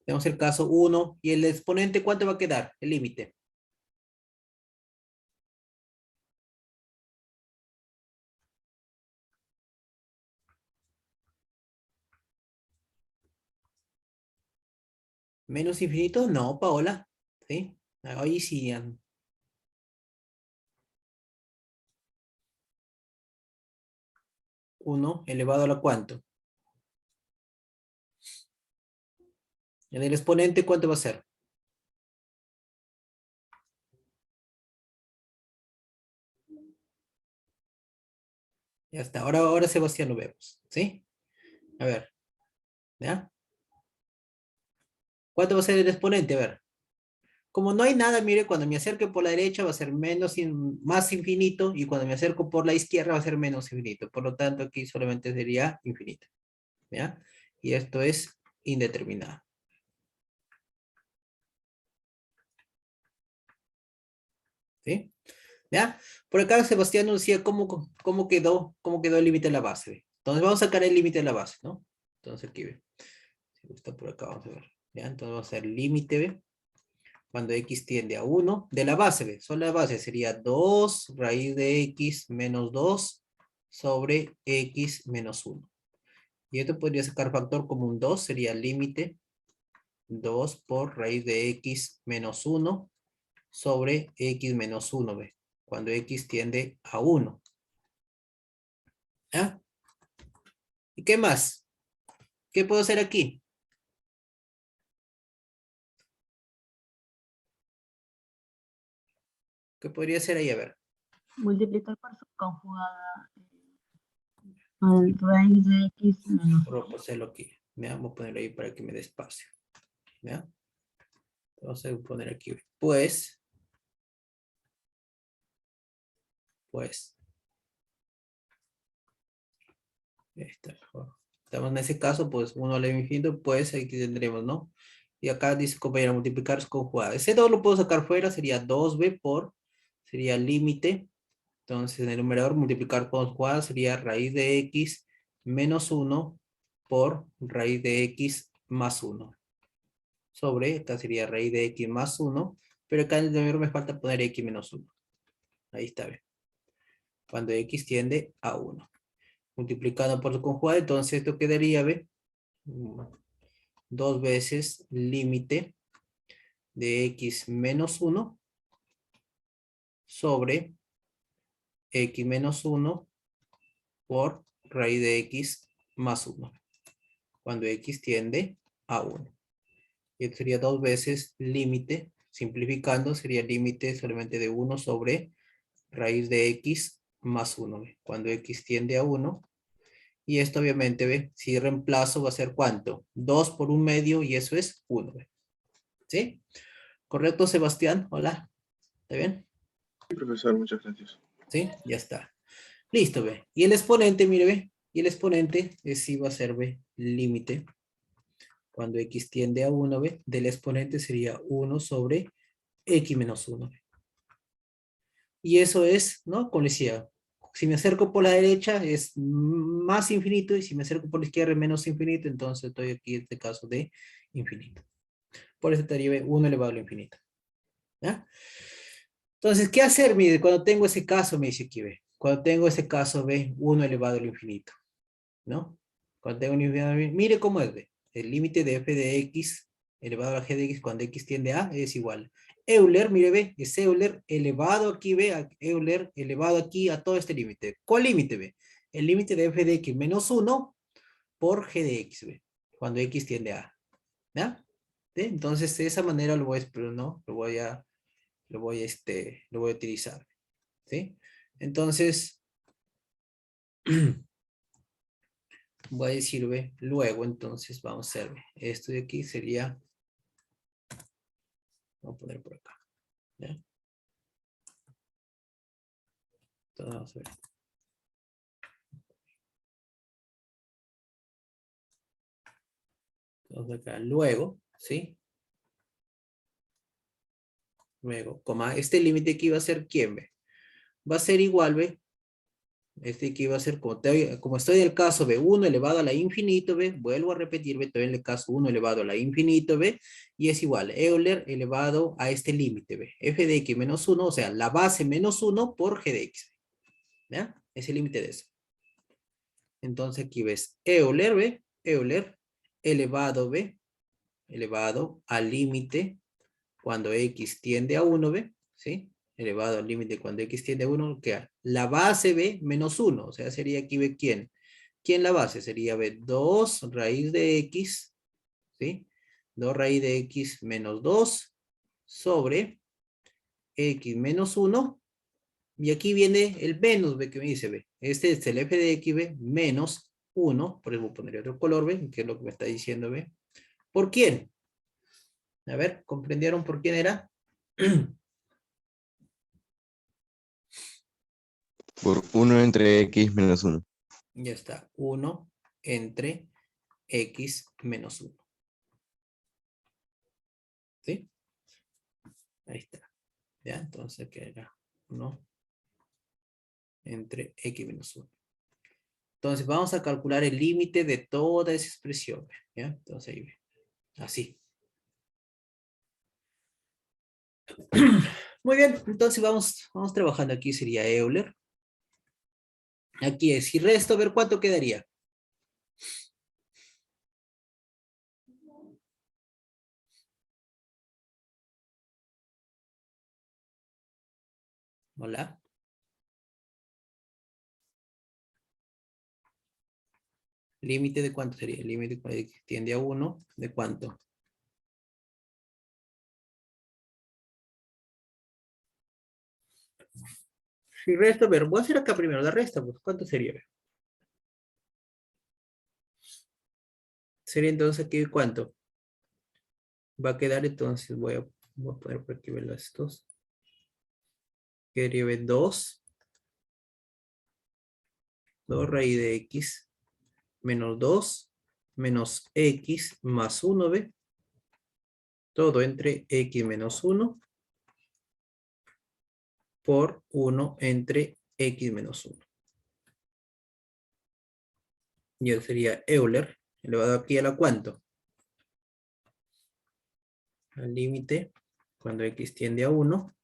Tenemos el caso 1. ¿Y el exponente cuánto va a quedar? El límite. ¿Menos infinito? No, Paola. ¿Sí? Ahí sí. 1 elevado a la cuánto. En el exponente, ¿cuánto va a ser? Ya está. Ahora Sebastián lo vemos. ¿Sí? A ver. ¿Ya? ¿Cuánto va a ser el exponente? A ver. Como no hay nada, mire, cuando me acerque por la derecha va a ser más infinito y cuando me acerco por la izquierda va a ser menos infinito. Por lo tanto, aquí solamente sería infinito. ¿Ya? Y esto es indeterminado. ¿Sí? ¿Ya? Por acá Sebastián nos decía cómo quedó el límite de la base. ¿Ve? Entonces vamos a sacar el límite de la base, ¿no? Entonces aquí ve. Si gusta por acá, vamos a ver. ¿Ya? Entonces vamos a hacer el límite, ¿ve? Cuando x tiende a 1, de la base, ¿ve? Solo la base sería 2 raíz de x menos 2 sobre x menos 1. Y esto podría sacar factor como un 2, sería el límite 2 por raíz de x menos 1 sobre x menos 1, ¿ve? Cuando x tiende a 1. ¿Ah? ¿Y qué más? ¿Qué puedo hacer aquí? ¿Qué podría hacer ahí? A ver. Multiplicar por su conjugada al raíz de x menos Voy a hacerlo aquí. ¿Ya? Vamos a ponerlo ahí para que me dé espacio. ¿Ya? Vamos a poner aquí. Pues. Está mejor. Estamos en ese caso, pues 1 al infinito, pues aquí tendremos, ¿no? Y acá dice compañero, multiplicar su conjugada. Ese 2 lo puedo sacar fuera, sería 2b sería el límite. Entonces en el numerador multiplicar conjugada sería raíz de x menos 1 por raíz de x más 1. Sobre, esta sería raíz de x más 1, pero acá en el numerador me falta poner x menos 1. Ahí está, ¿ve? Cuando x tiende a 1. Multiplicando por su conjugada, entonces esto quedaría, ¿ve? 2 veces límite de x menos 1 sobre x menos 1 por raíz de x más 1, cuando x tiende a 1. Y esto sería 2 veces límite, simplificando, sería límite solamente de 1 sobre raíz de x más 1, ¿ve? Cuando x tiende a 1. Y esto obviamente, ¿ve? Si reemplazo va a ser ¿cuánto? 2 por 1 medio y eso es 1, ¿ve? ¿Sí? ¿Correcto, Sebastián? Hola. ¿Está bien? Sí, profesor, muchas gracias. ¿Sí? Ya está. Listo, ¿ve? Y el exponente, mire, ¿ve? Y el exponente sí va a ser, ¿ve? Límite. Cuando x tiende a 1, ¿ve? Del exponente sería 1 sobre x menos 1. Y eso es, ¿no? Como decía, si me acerco por la derecha es más infinito y si me acerco por la izquierda es menos infinito, entonces estoy aquí en este caso de infinito. Por eso te derive 1 elevado al infinito. ¿Ya? Entonces, ¿qué hacer? Mire, cuando tengo ese caso, me dice aquí, ve. Cuando tengo ese caso, ve, 1 elevado al infinito. ¿No? Cuando tengo un infinito, mire cómo es, ve. El límite de f de x elevado a g de x cuando x tiende a es igual. Euler, mire, ve, es Euler elevado aquí, ve, Euler elevado aquí a todo este límite. ¿Cuál límite, ve? El límite de f de x menos 1 por g de x, ve, cuando x tiende a. ¿Ya? ¿Sí? Entonces, de esa manera lo voy a, pero no, lo voy a utilizar. ¿Sí? Entonces, voy a decir, ve, luego, entonces, vamos a hacer, ve, esto de aquí sería, vamos a poner por acá, ¿ya? Entonces, vamos a ver. Entonces, acá, luego, ¿sí? Luego, coma, este límite aquí va a ser, ¿quién, ve? Va a ser igual, ve, este aquí va a ser, como estoy en el caso, ve, 1 elevado a la infinito, ve, vuelvo a repetir, ve, estoy en el caso 1 elevado a la infinito, ve, y es igual, Euler elevado a este límite, ve, f de x menos 1, o sea, la base menos 1 por g de x, ¿ya? Es el límite de eso. Entonces aquí ves Euler, ve, Euler elevado, ve, elevado al límite cuando x tiende a 1, ve, ¿sí? Elevado al límite cuando x tiende a 1, queda la base, ve, menos 1, o sea, sería aquí, ve, ¿quién? ¿Quién la base? Sería, ve, 2 raíz de x, ¿sí? 2 raíz de x menos 2 sobre x menos 1, y aquí viene el menos, ve, que me dice, ve, este es el f de x, ve, menos 1, por eso voy a poner otro color, ve, que es lo que me está diciendo, ve. ¿Por quién? A ver, ¿comprendieron por quién era? Por 1 entre x menos 1. Ya está, 1 entre x menos 1. ¿Sí? Ahí está. ¿Ya? Entonces queda 1 entre x menos 1. Entonces vamos a calcular el límite de toda esa expresión. ¿Ya? Entonces ahí ve. Así. Muy bien, entonces vamos trabajando aquí, sería Euler. Aquí es, si resto, a ver cuánto quedaría. Hola. ¿Límite de cuánto sería? El límite cuando x tiende a 1, ¿de cuánto? Si resto, a ver, voy a hacer acá primero la resta, pues, ¿cuánto sería? Sería entonces aquí, ¿cuánto? Va a quedar entonces, voy a poner por aquí ver estos. Quedaría 2 raíz de x menos 2 menos x más 1, ¿ve? Todo entre x menos 1 por 1 entre x menos 1. Y eso sería Euler, elevado aquí a la cuánto. Al límite, cuando x tiende a 1.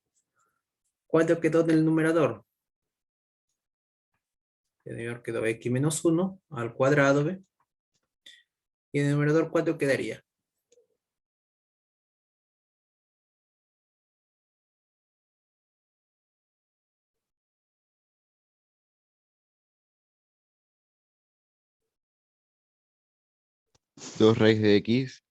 ¿Cuánto quedó del numerador? El numerador quedó x menos 1 al cuadrado, ¿ve? Y en el numerador, ¿cuánto quedaría? Dos raíz de x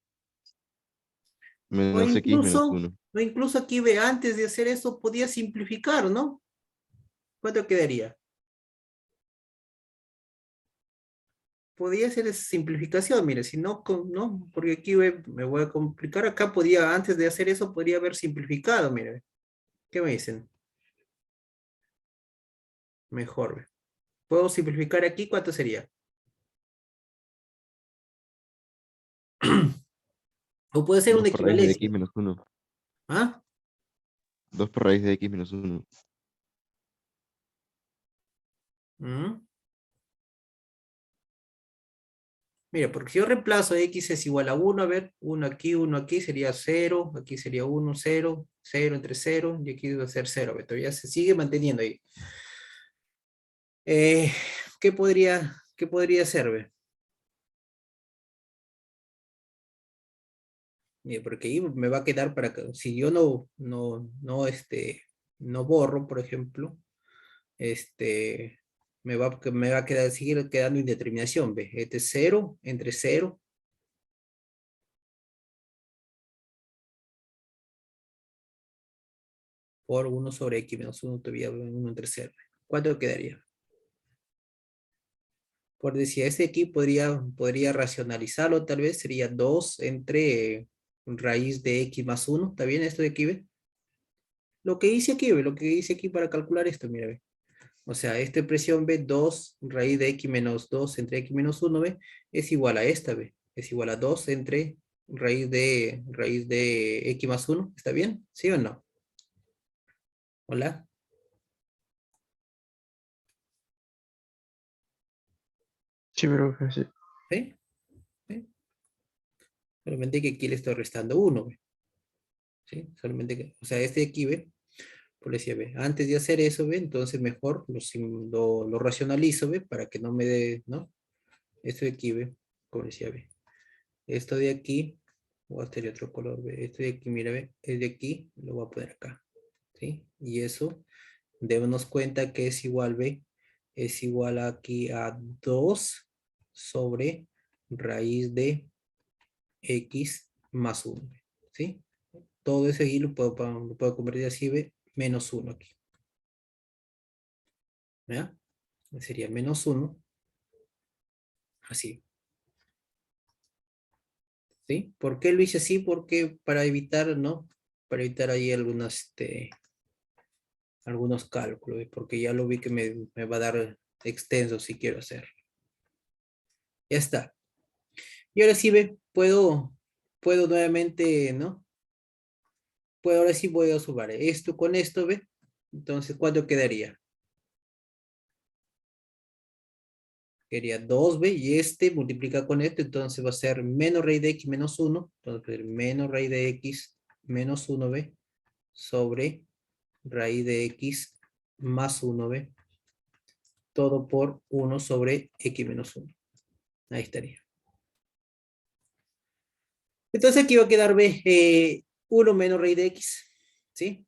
O menos x menos incluso, 1. o incluso aquí ve, antes de hacer eso, podía simplificar, ¿no? ¿Cuánto quedaría? Podía hacer esa simplificación, mire, si no, no, porque aquí me voy a complicar, acá podía, antes de hacer eso, podría haber simplificado, mire. ¿Qué me dicen? Mejor, ve. ¿Puedo simplificar aquí? ¿Cuánto sería? O puede ser 2 una por raíz de equivalencia. x menos 1. ¿Ah? 2 por raíz de x menos 1. ¿Mm? Mira, porque si yo reemplazo x es igual a 1, a ver, 1 aquí sería 0, aquí sería 1, 0, 0 entre 0, y aquí va a ser 0, todavía se sigue manteniendo ahí. Eh, qué podría ser, ve? Mira, porque ahí me va a quedar para que, si yo no borro, por ejemplo, me va a quedar, seguir quedando indeterminación, ve, este es 0 entre 0, por 1 sobre x menos 1, todavía 1 entre 0. ¿Cuánto quedaría? Por decir, este aquí podría racionalizarlo, tal vez sería 2 entre raíz de x más 1. ¿Está bien esto de aquí, ve? Lo que hice aquí, ve, lo que hice aquí para calcular esto, mira, ve. O sea, esta expresión, ve, 2 raíz de x menos 2 entre x menos 1, ve, es igual a esta, ve. Es igual a 2 entre raíz de x más 1. ¿Está bien? ¿Sí o no? Hola. Sí, profe, sí. ¿Sí? ¿Sí? Solamente que aquí le estoy restando 1, ve. ¿Sí? Solamente que, o sea, este de aquí, ve, por decir, ve, antes de hacer eso, ve, entonces mejor lo racionalizo, ve, para que no me dé, ¿no? Esto de aquí, ve, como decía, ve. Esto de aquí, voy a hacer otro color, ve. Esto de aquí, mira, ve, es de aquí, lo voy a poner acá, ¿sí? Y eso, démonos cuenta que es igual, ve, es igual aquí a 2 sobre raíz de x más 1, ¿sí? Todo ese aquí lo puedo convertir así, ve, menos 1 aquí. ¿Ya? Sería menos 1, así. ¿Sí? ¿Por qué lo hice así? Porque para evitar, ¿no? Para evitar ahí algunos cálculos, porque ya lo vi que me va a dar extenso si quiero hacer. Ya está. Y ahora sí, ve, puedo nuevamente, ¿no? Ahora sí voy a sumar esto con esto, ve. Entonces, ¿cuánto quedaría? Quedaría 2b y este multiplica con esto, entonces va a ser menos raíz de x menos 1, entonces va a ser menos raíz de x menos 1b sobre raíz de x más 1b, todo por 1 sobre x menos 1. Ahí estaría. Entonces aquí va a quedar b, 1 menos raíz de x, ¿sí?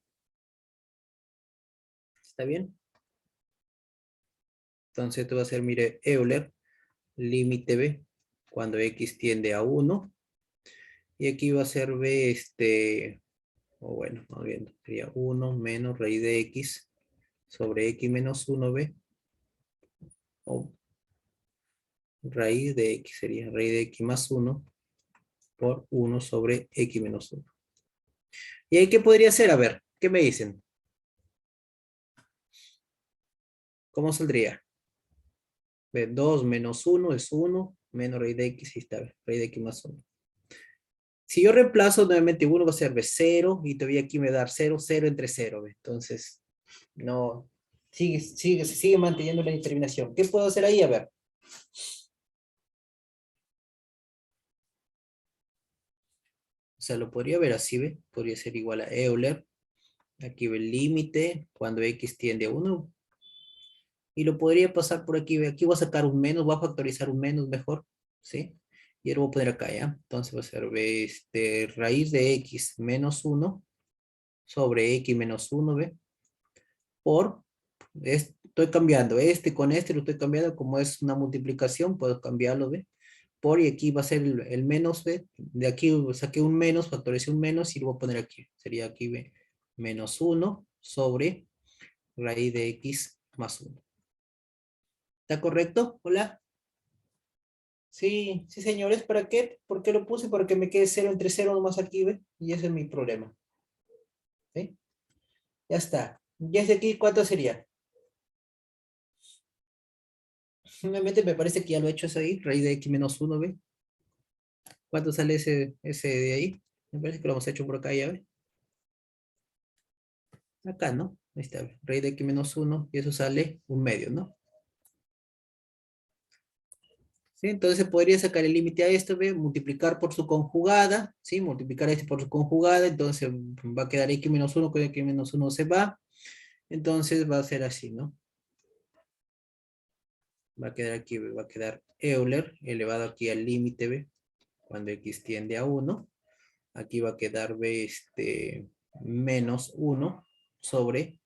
¿Está bien? Entonces esto va a ser, mire, Euler, límite b, cuando x tiende a 1, y aquí va a ser b, o bueno, vamos viendo, sería 1 menos raíz de x sobre x menos 1b, o raíz de x, sería raíz de x más 1 por 1 sobre x menos 1. ¿Y ahí qué podría ser? A ver, ¿qué me dicen? ¿Cómo saldría? 2 menos 1 es 1, menos raíz de x, y está, raíz de x más 1. Si yo reemplazo nuevamente 1 va a ser 0, y todavía aquí me da 0, 0 entre 0. Entonces, no, se sigue manteniendo la determinación. ¿Qué puedo hacer ahí? A ver. O sea, lo podría ver así, ¿ve? Podría ser igual a Euler. Aquí ve el límite cuando x tiende a 1. Y lo podría pasar por aquí, ¿ve? Aquí voy a sacar un menos, voy a factorizar un menos mejor, ¿sí? Y ahora voy a poner acá, ¿ya? Entonces va a ser, ¿ve? Raíz de x menos 1 sobre x menos 1, ¿ve? Por, estoy cambiando con este, lo estoy cambiando, como es una multiplicación, puedo cambiarlo, ¿ve? Por, y aquí va a ser el menos, ¿ve? De aquí saqué un menos, factoricé un menos y lo voy a poner aquí. Sería aquí, ¿ve? Menos 1 sobre raíz de x más 1. ¿Está correcto? Hola. Sí, sí, señores, ¿para qué? ¿Por qué lo puse? Para que me quede 0 entre 0 nomás aquí, ¿ve? Y ese es mi problema. ¿Sí? Ya está. ¿Y ese aquí cuánto sería? Nuevamente me parece que ya lo he hecho eso ahí, raíz de x menos 1, ¿ve? ¿Cuánto sale ese de ahí? Me parece que lo hemos hecho por acá ya, ¿ve? Acá, ¿no? Ahí está, ¿ve? Raíz de x menos 1, y eso sale 1/2, ¿no? ¿Sí? Entonces podría sacar el límite a esto, ¿ve? Multiplicar por su conjugada, ¿sí? Multiplicar este por su conjugada, entonces va a quedar x menos 1, con x menos 1 se va, entonces va a ser así, ¿no? Va a quedar aquí, ¿ve? Va a quedar Euler elevado aquí al límite, ¿ve? Cuando x tiende a 1, aquí va a quedar, ¿ve? Menos 1 sobre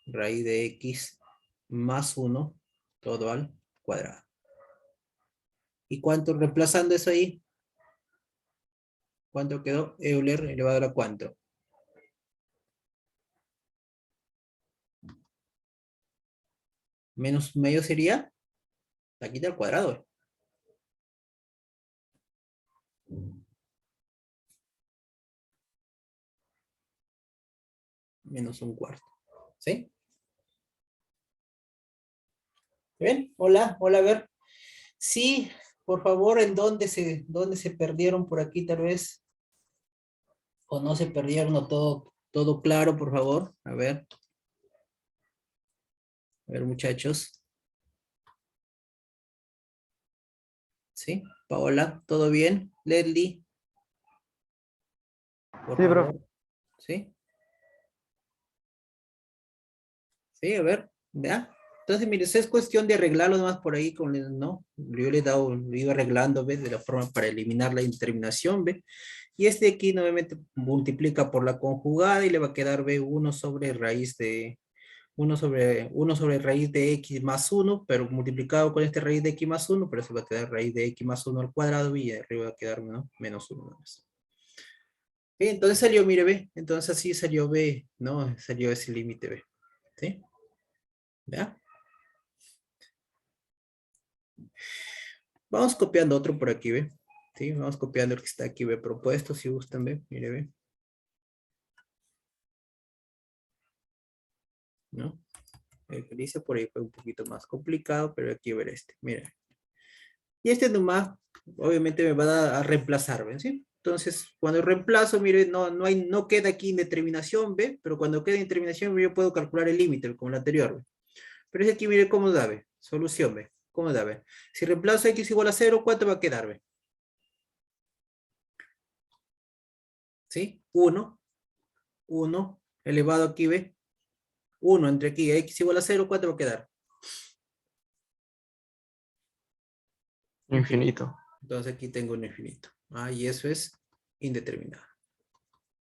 raíz de x más 1 todo al cuadrado. ¿Y cuánto reemplazando eso ahí? ¿Cuánto quedó? Euler elevado a cuánto. Menos medio sería la quita al cuadrado. Menos 1/4. ¿Sí? ¿Ven? Hola, hola, a ver. Sí, por favor, ¿en dónde se perdieron por aquí tal vez? ¿O no se perdieron o todo claro, por favor? A ver, muchachos. ¿Sí? Paola, ¿todo bien? Leslie, por Sí, profe. favor. ¿Sí? Sí, a ver, ¿ya? Entonces, mire, eso es cuestión de arreglarlo nomás por ahí, ¿no? Yo le he dado, lo iba arreglando, ¿ves? De la forma para eliminar la indeterminación, ¿ves? Y este de aquí nuevamente multiplica por la conjugada y le va a quedar, ¿ve? 1 sobre raíz de, 1 sobre raíz de x más 1, pero multiplicado con este raíz de x más 1, pero eso va a quedar raíz de x más 1 al cuadrado y arriba va a quedar, ¿no? Menos 1 más. Entonces salió, mire, ¿ve? Entonces así salió B, ¿no? Salió ese límite B, ¿sí? ¿Ya? Vamos copiando otro por aquí, ¿ve? Sí, vamos copiando el que está aquí, ¿ve? Propuesto, si gustan, ¿ve? Mire, ¿ve? ¿No? El que dice por ahí fue un poquito más complicado, pero aquí ver este, mire. Y este nomás, obviamente me va a reemplazar, ¿ven? ¿Sí? Entonces, cuando reemplazo, mire, no queda aquí indeterminación, ¿ve? Pero cuando queda indeterminación, yo puedo calcular el límite, como el anterior, ¿ve? Pero es aquí, mire cómo da, ¿ve? Solución, ¿ve? ¿Cómo da, ¿ve? Si reemplazo x igual a 0, ¿cuánto va a quedar, ¿ve? ¿Sí? 1 elevado aquí, ¿ve? 1 entre aquí, x igual a 0, ¿cuánto va a quedar? Infinito. Entonces aquí tengo un infinito. Ah, y eso es indeterminado.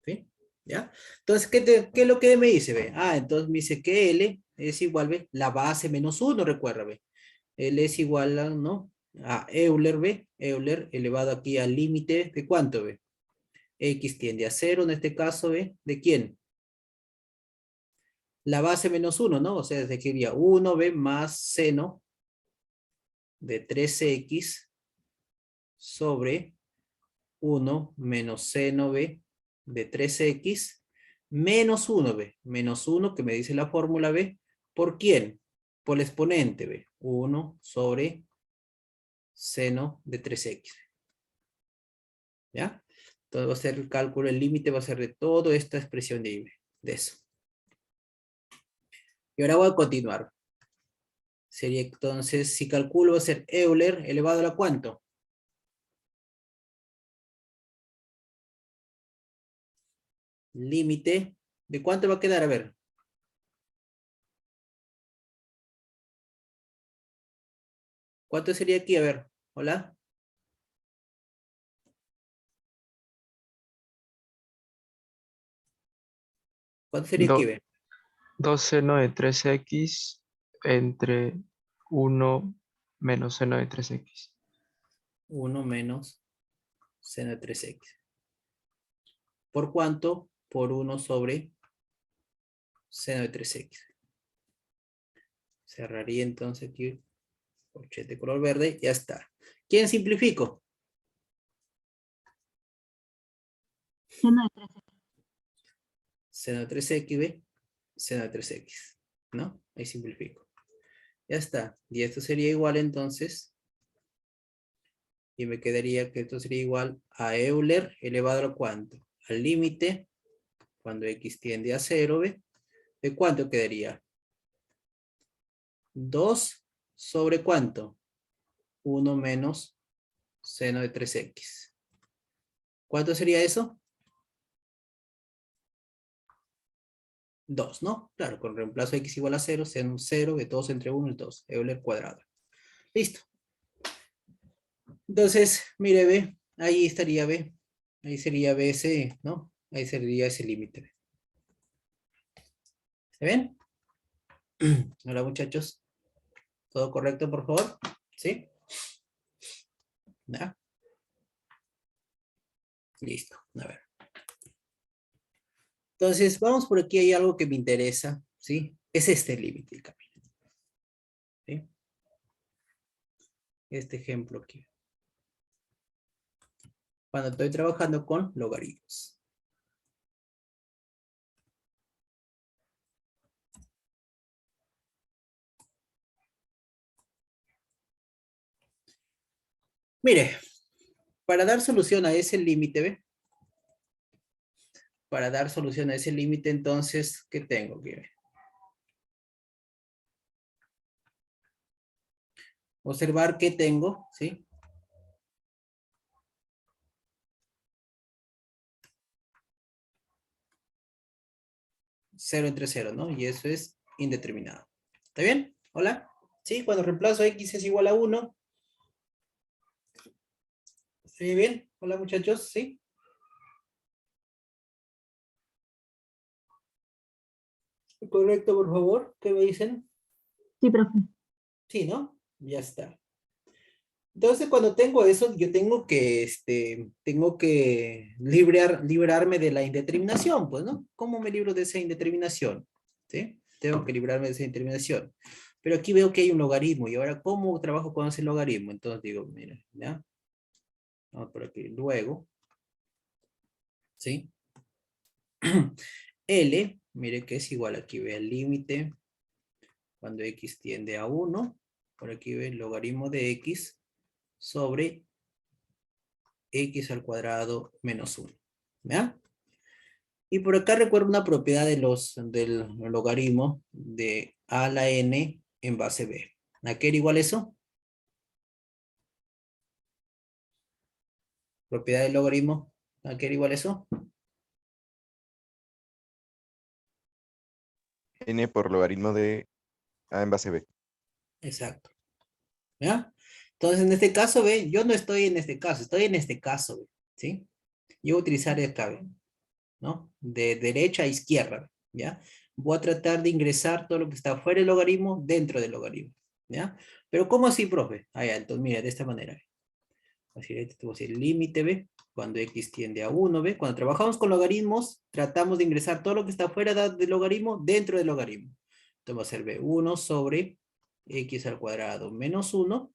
¿Sí? ¿Ya? Entonces, ¿qué es lo que me dice, ve? Ah, entonces me dice que L es igual, ve, la base menos 1, recuerda, ve. L es igual a, ¿no? A Euler, ve. Euler elevado aquí al límite, ¿de cuánto, ve? X tiende a 0 en este caso, ve. ¿De quién? La base menos 1, ¿no? O sea, se escribiría 1, ve, más seno de 3x sobre 1 menos seno, ve, de 3x menos 1, ve, menos 1 que me dice la fórmula, ve, ¿por quién? Por el exponente, ve, 1 sobre seno de 3x, ¿ya? Entonces va a ser el cálculo, el límite va a ser de toda esta expresión de ahí, ve, de eso. Y ahora voy a continuar. Sería entonces, si calculo va a ser Euler elevado a la ¿cuánto? Límite, ¿de cuánto va a quedar? A ver. ¿Cuánto sería aquí? A ver, hola. ¿Cuánto sería aquí? A ver. 2 seno de 3x entre 1 menos seno de 3x. 1 menos seno de 3x. ¿Por cuánto? Por 1 sobre seno de 3x. Cerraría entonces aquí, corchete color verde, ya está. ¿Quién simplifico? Seno de 13. Seno de 3x, ¿ve? Seno de 3x, ¿no? Ahí simplifico. Ya está. Y esto sería igual entonces Y me quedaría que esto sería igual a Euler elevado a ¿cuánto? Al límite, cuando x tiende a 0, ¿ve? ¿De cuánto quedaría? 2 sobre ¿cuánto? 1 menos seno de 3x. ¿Cuánto sería eso? 2, ¿no? Claro, con reemplazo x igual a 0, seno 0, de 2 entre 1 es 2, Euler cuadrado. Listo. Entonces, mire, ve, ahí estaría, ve. Ahí sería b ese, ¿no? Ahí sería ese límite. ¿Se ven? Hola, muchachos. ¿Todo correcto, por favor? ¿Sí? ¿Ya? Listo. A ver. Entonces, vamos por aquí. Hay algo que me interesa, ¿sí? Es este límite del camino. ¿Sí? Este ejemplo aquí. Cuando estoy trabajando con logaritmos. Mire, para dar solución a ese límite, ¿ve? Para dar solución a ese límite, entonces, ¿qué tengo que ver? Observar qué tengo, ¿sí? Cero entre cero, ¿no? Y eso es indeterminado. ¿Está bien? ¿Hola? ¿Sí? Cuando reemplazo x es igual a 1. ¿Sí? ¿Bien? Hola, muchachos, ¿sí? Correcto, por favor. ¿Qué me dicen? Sí, profe. Sí, ¿no? Ya está. Entonces, cuando tengo eso, yo tengo que librarme de la indeterminación, pues, ¿no? ¿Cómo me libro de esa indeterminación? ¿Sí? Tengo que librarme de esa indeterminación. Pero aquí veo que hay un logaritmo, y ahora, ¿cómo trabajo con ese logaritmo? Entonces digo, mira, ¿ya? Vamos por aquí. Luego, ¿sí? L, mire que es igual, aquí ve el límite, cuando x tiende a 1, por aquí ve el logaritmo de x sobre x al cuadrado menos 1. ¿Ya? Y por acá recuerdo una propiedad del logaritmo de a a la n en base b. ¿A qué era igual eso? Propiedad del logaritmo. ¿A qué era igual eso? N por logaritmo de A en base B. Exacto. ¿Ya? Entonces, en este caso, ve, yo no estoy en este caso, estoy en este caso, ve, ¿sí? Yo voy a utilizar esta, ve, ¿no? De derecha a izquierda, ¿ya? Voy a tratar de ingresar todo lo que está fuera del logaritmo dentro del logaritmo, ¿ya? Pero ¿cómo así, profe? Ah, ya, entonces mira, de esta manera. Así, tengo el límite, ¿ve? Cuando x tiende a 1, ¿ve? Cuando trabajamos con logaritmos, tratamos de ingresar todo lo que está fuera del logaritmo dentro del logaritmo. Entonces va a ser b 1 sobre x al cuadrado menos 1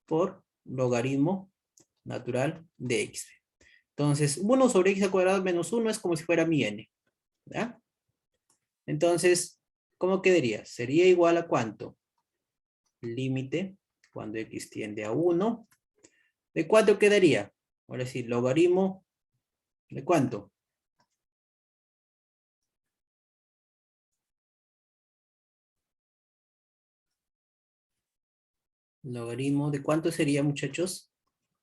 por logaritmo natural de x. Entonces, 1 sobre x al cuadrado menos 1 es como si fuera mi n. ¿Ya? Entonces, ¿cómo quedaría? Sería igual a ¿cuánto? Límite, cuando x tiende a 1. ¿De cuánto quedaría? Ahora sí, logaritmo, ¿de cuánto? Logaritmo, ¿de cuánto sería, muchachos?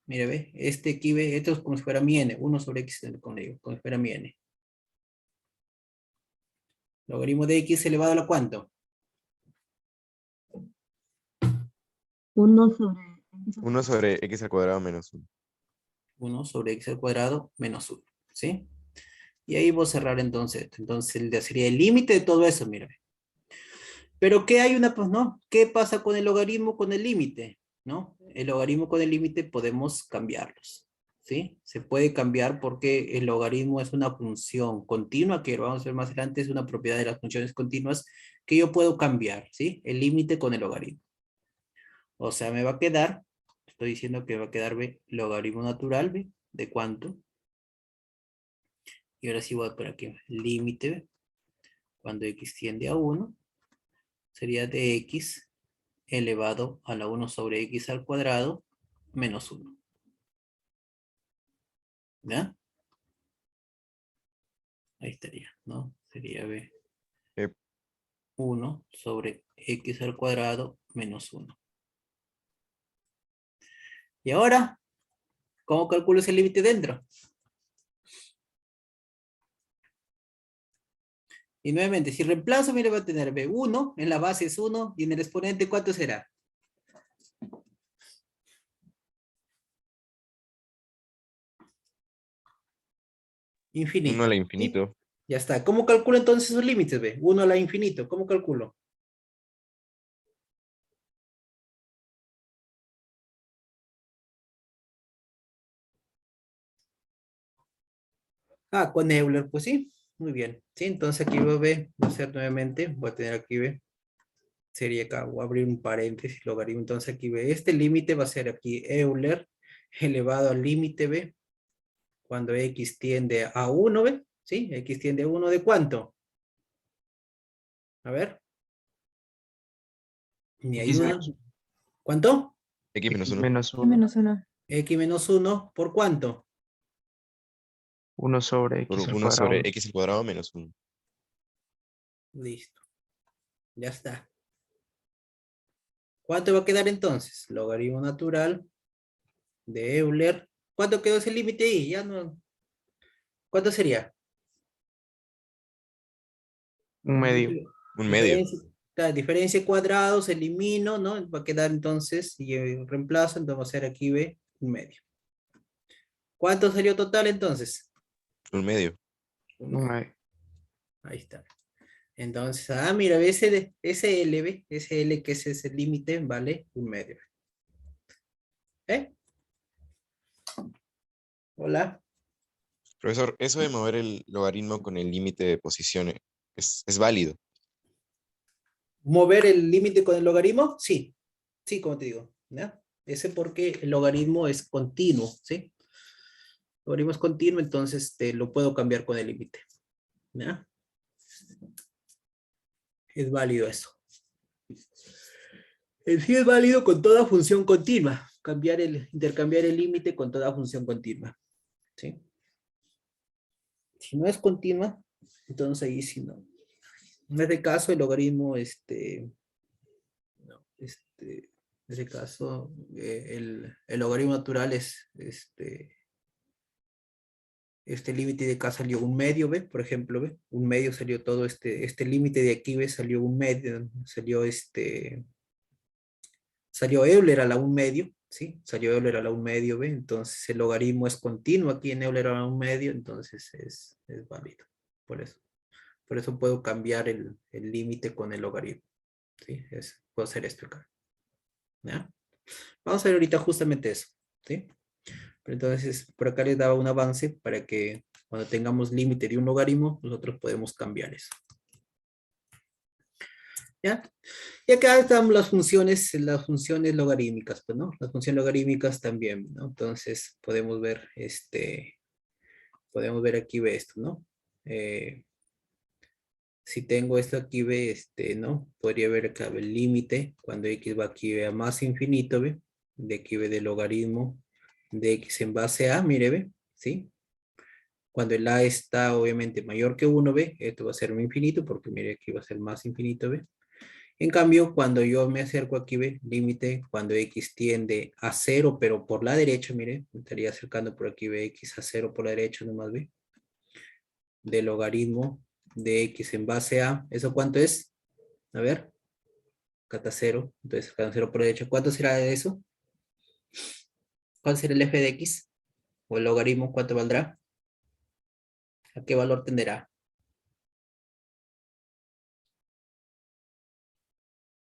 Mira, ve, este aquí ve, esto es como si fuera mi n, 1 sobre x, como si fuera mi n. Logaritmo de x elevado a la ¿cuánto? 1 sobre x al 1 cuadrado. sobre x al cuadrado menos 1. 1 sobre x al cuadrado menos 1, ¿sí? Y ahí voy a cerrar entonces esto. Entonces sería el límite de todo eso, mira. Pero ¿qué hay una, pues no? ¿Qué pasa con el logaritmo con el límite? ¿No? El logaritmo con el límite podemos cambiarlos, ¿sí? Se puede cambiar porque el logaritmo es una función continua, que lo vamos a ver más adelante, es una propiedad de las funciones continuas que yo puedo cambiar, ¿sí? El límite con el logaritmo. O sea, me va a quedar, estoy diciendo que va a quedarme logaritmo natural, ¿ve? ¿De cuánto? Y ahora sí voy por aquí, límite, ¿ve? Cuando x tiende a 1, sería de x elevado a la 1 sobre x al cuadrado menos 1. ¿Ya? Ahí estaría, ¿no? Sería B. Yep. 1 sobre x al cuadrado menos 1. Y ahora, ¿cómo calculo ese límite dentro? Y nuevamente, si reemplazo, mire, va a tener B1, en la base es 1, y en el exponente, ¿cuánto será? Infinito. 1 al ¿Sí? infinito. Ya está. ¿Cómo calculo entonces esos límites, B? 1 a la infinito. ¿Cómo calculo? Ah, con Euler, pues sí. Muy bien. Sí, entonces aquí va B, va a ser nuevamente, voy a tener aquí B. Sería acá, voy a abrir un paréntesis, logaritmo. Entonces aquí B. Este límite va a ser aquí Euler elevado al límite B. Cuando X tiende a 1, ¿ve? ¿Sí? X tiende a 1, ¿de cuánto? A ver. ¿Me X ayuda? ¿Cuánto? X menos 1. menos Y 1. menos 1. X menos 1, ¿por cuánto? 1 sobre Por x al 1 sobre cuadrado. X al cuadrado menos 1. Listo. Ya está. ¿Cuánto va a quedar entonces? Logaritmo natural de Euler. ¿Cuánto quedó ese límite ahí? Ya no. ¿Cuánto sería? Un medio. Un medio. Diferencia, claro, diferencia de cuadrados, elimino, ¿no? Va a quedar entonces, y reemplazo, entonces va a ser aquí B, un medio. ¿Cuánto salió total entonces? Un medio. Un Un medio. medio. Ahí está. Entonces, mira, ese L, ¿ve? Ese L que ese es el límite, vale un medio. ¿Eh? Hola. Profesor, eso de mover el logaritmo con el límite de posiciones es válido. ¿Mover el límite con el logaritmo? Sí. Sí, como te digo. ¿Ya? Ese porque el logaritmo es continuo, ¿sí? El logaritmo es continuo, entonces lo puedo cambiar con el límite. ¿Ya? Es válido eso. En sí es válido con toda función continua. Intercambiar el límite con toda función continua. ¿Sí? Si no es continua, entonces ahí sí no. En este caso, el logaritmo, no, en ese caso, el logaritmo natural es, este límite de acá salió un medio, ¿ve? Por ejemplo, ¿ve? Un medio salió todo este límite de aquí, ¿ve? Salió un medio, salió Euler a la un medio, ¿sí? Salió Euler a la un medio, ¿ve? Entonces el logaritmo es continuo aquí en Euler a la un medio, entonces es válido, por eso. Por eso puedo cambiar el límite con el logaritmo, ¿sí? Puedo hacer esto acá, ¿ya? Vamos a ver ahorita justamente eso, ¿sí? Pero entonces, por acá les daba un avance para que cuando tengamos límite de un logaritmo, nosotros podemos cambiar eso. ¿Ya? Y acá están las funciones logarítmicas, pues, ¿no? Las funciones logarítmicas también, ¿no? Entonces, podemos ver aquí, ve esto, ¿no? Si tengo esto aquí, ve, ¿no? Podría ver acá el límite, cuando x va aquí ve a más infinito, ve, de aquí ve del logaritmo de x en base a, mire, ve, ¿sí? Cuando el a está obviamente mayor que 1, ve, esto va a ser un infinito, porque mire aquí va a ser más infinito, ve. En cambio, cuando yo me acerco aquí, ve, límite, cuando x tiende a 0, pero por la derecha, mire, me estaría acercando por aquí, ve, x a 0 por la derecha, nomás ve, del logaritmo de x en base a, ¿eso cuánto es? A ver, acá está 0, entonces acá 0 por la derecha, ¿cuánto será de eso? ¿Cuál será el f de x? O el logaritmo, ¿cuánto valdrá? ¿A qué valor tenderá?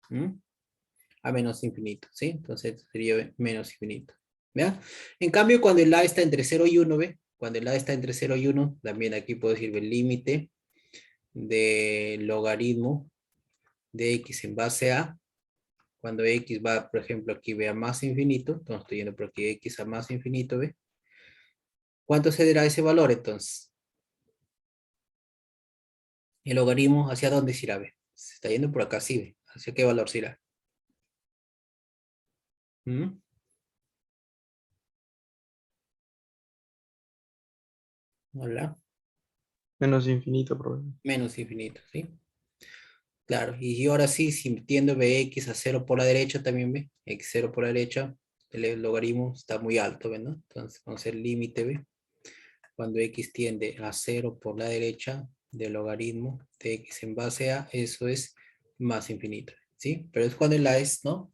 ¿Mm? A menos infinito, ¿sí? Entonces sería menos infinito. ¿Ya? En cambio, cuando el a está entre 0 y 1, ¿ve? Cuando el a está entre 0 y 1, también aquí puedo decir el límite de logaritmo de x en base a, cuando x va, por ejemplo, aquí ve a más infinito, entonces estoy yendo por aquí x a más infinito, ¿ve? ¿Cuánto será ese valor entonces? El logaritmo, ¿hacia dónde se irá, ve? Se está yendo por acá, sí, ¿ve? ¿Hacia qué valor se irá? ¿Mm? Hola. Menos infinito, profesor. Menos infinito, ¿sí? Claro, y ahora sí, si tiendo Bx a 0 por la derecha también, ¿ve? X 0 por la derecha, el logaritmo está muy alto, ¿ve? ¿No? Entonces vamos a hacer límite, ¿ve? Cuando x tiende a 0 por la derecha del logaritmo de x en base a, eso es más infinito, ¿sí? Pero es cuando la es, ¿no?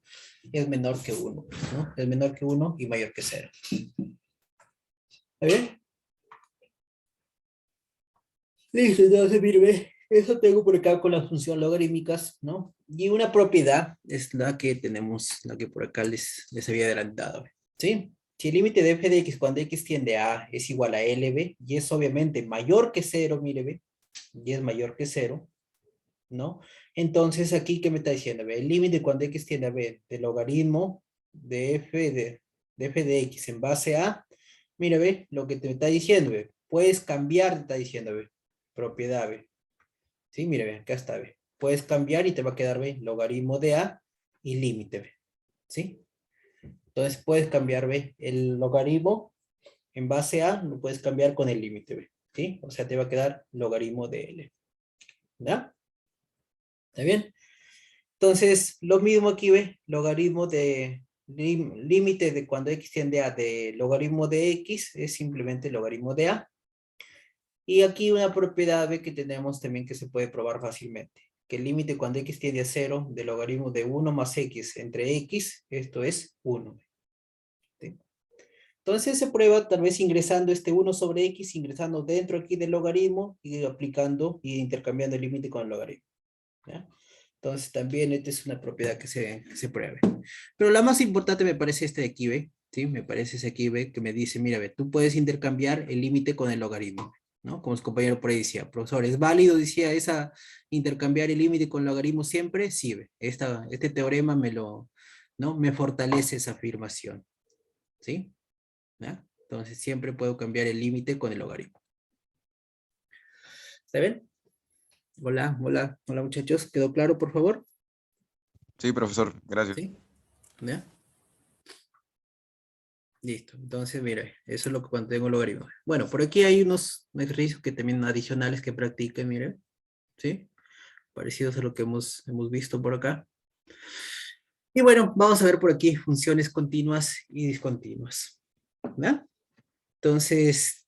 Es menor que 1, ¿no? Es menor que 1 y mayor que 0. ¿Está bien? Listo, entonces, mire, ve, eso tengo por acá con las funciones logarítmicas, ¿no? Y una propiedad es la que tenemos, la que por acá les había adelantado, ¿sí? Si el límite de f de x cuando x tiende a A es igual a LB, y es obviamente mayor que 0, mire, ve, y es mayor que 0, ¿no? Entonces, aquí, ¿qué me está diciendo? Ve, el límite cuando x tiende a B del logaritmo de f de x en base a, mira, ve, lo que te está diciendo, ve, puedes cambiar, te está diciendo, ve, propiedad, ve. Sí, mire, ve, acá está, ve. Puedes cambiar y te va a quedar, ve, logaritmo de a y límite, ve. ¿Sí? Entonces puedes cambiar, ve, el logaritmo en base a, lo puedes cambiar con el límite, ve. ¿Sí? O sea, te va a quedar logaritmo de L. ¿Ya? ¿Está bien? Entonces, lo mismo aquí, ve, logaritmo de límite de cuando x tiende a de logaritmo de x es simplemente logaritmo de a. Y aquí una propiedad ve que tenemos también que se puede probar fácilmente. Que el límite cuando x tiende a 0 del logaritmo de 1 más x entre x, esto es 1. ¿Sí? Entonces se prueba tal vez ingresando este 1 sobre x, ingresando dentro aquí del logaritmo y aplicando y intercambiando el límite con el logaritmo. ¿Ya? Entonces también esta es una propiedad que se pruebe. Pero la más importante me parece esta de aquí, ¿ve? ¿Sí? Me parece ese aquí, ¿ve? Que me dice, mira, ve, tú puedes intercambiar el límite con el logaritmo, ¿no? Como su compañero por ahí decía, profesor, ¿es válido, decía, esa intercambiar el límite con el logaritmo siempre? Sí, ve. Este teorema ¿no? Me fortalece esa afirmación, ¿sí? ¿Ya? Entonces siempre puedo cambiar el límite con el logaritmo. ¿Está bien? Hola, hola, hola muchachos, ¿quedó claro, por favor? Sí, profesor, gracias. ¿Sí? ¿Ya? Listo. Entonces, mire, eso es lo que cuando tengo logaritmo. Bueno, por aquí hay unos ejercicios que también adicionales que practiquen, mire. ¿Sí? Parecidos a lo que hemos visto por acá. Y bueno, vamos a ver por aquí funciones continuas y discontinuas. ¿Ya? Entonces,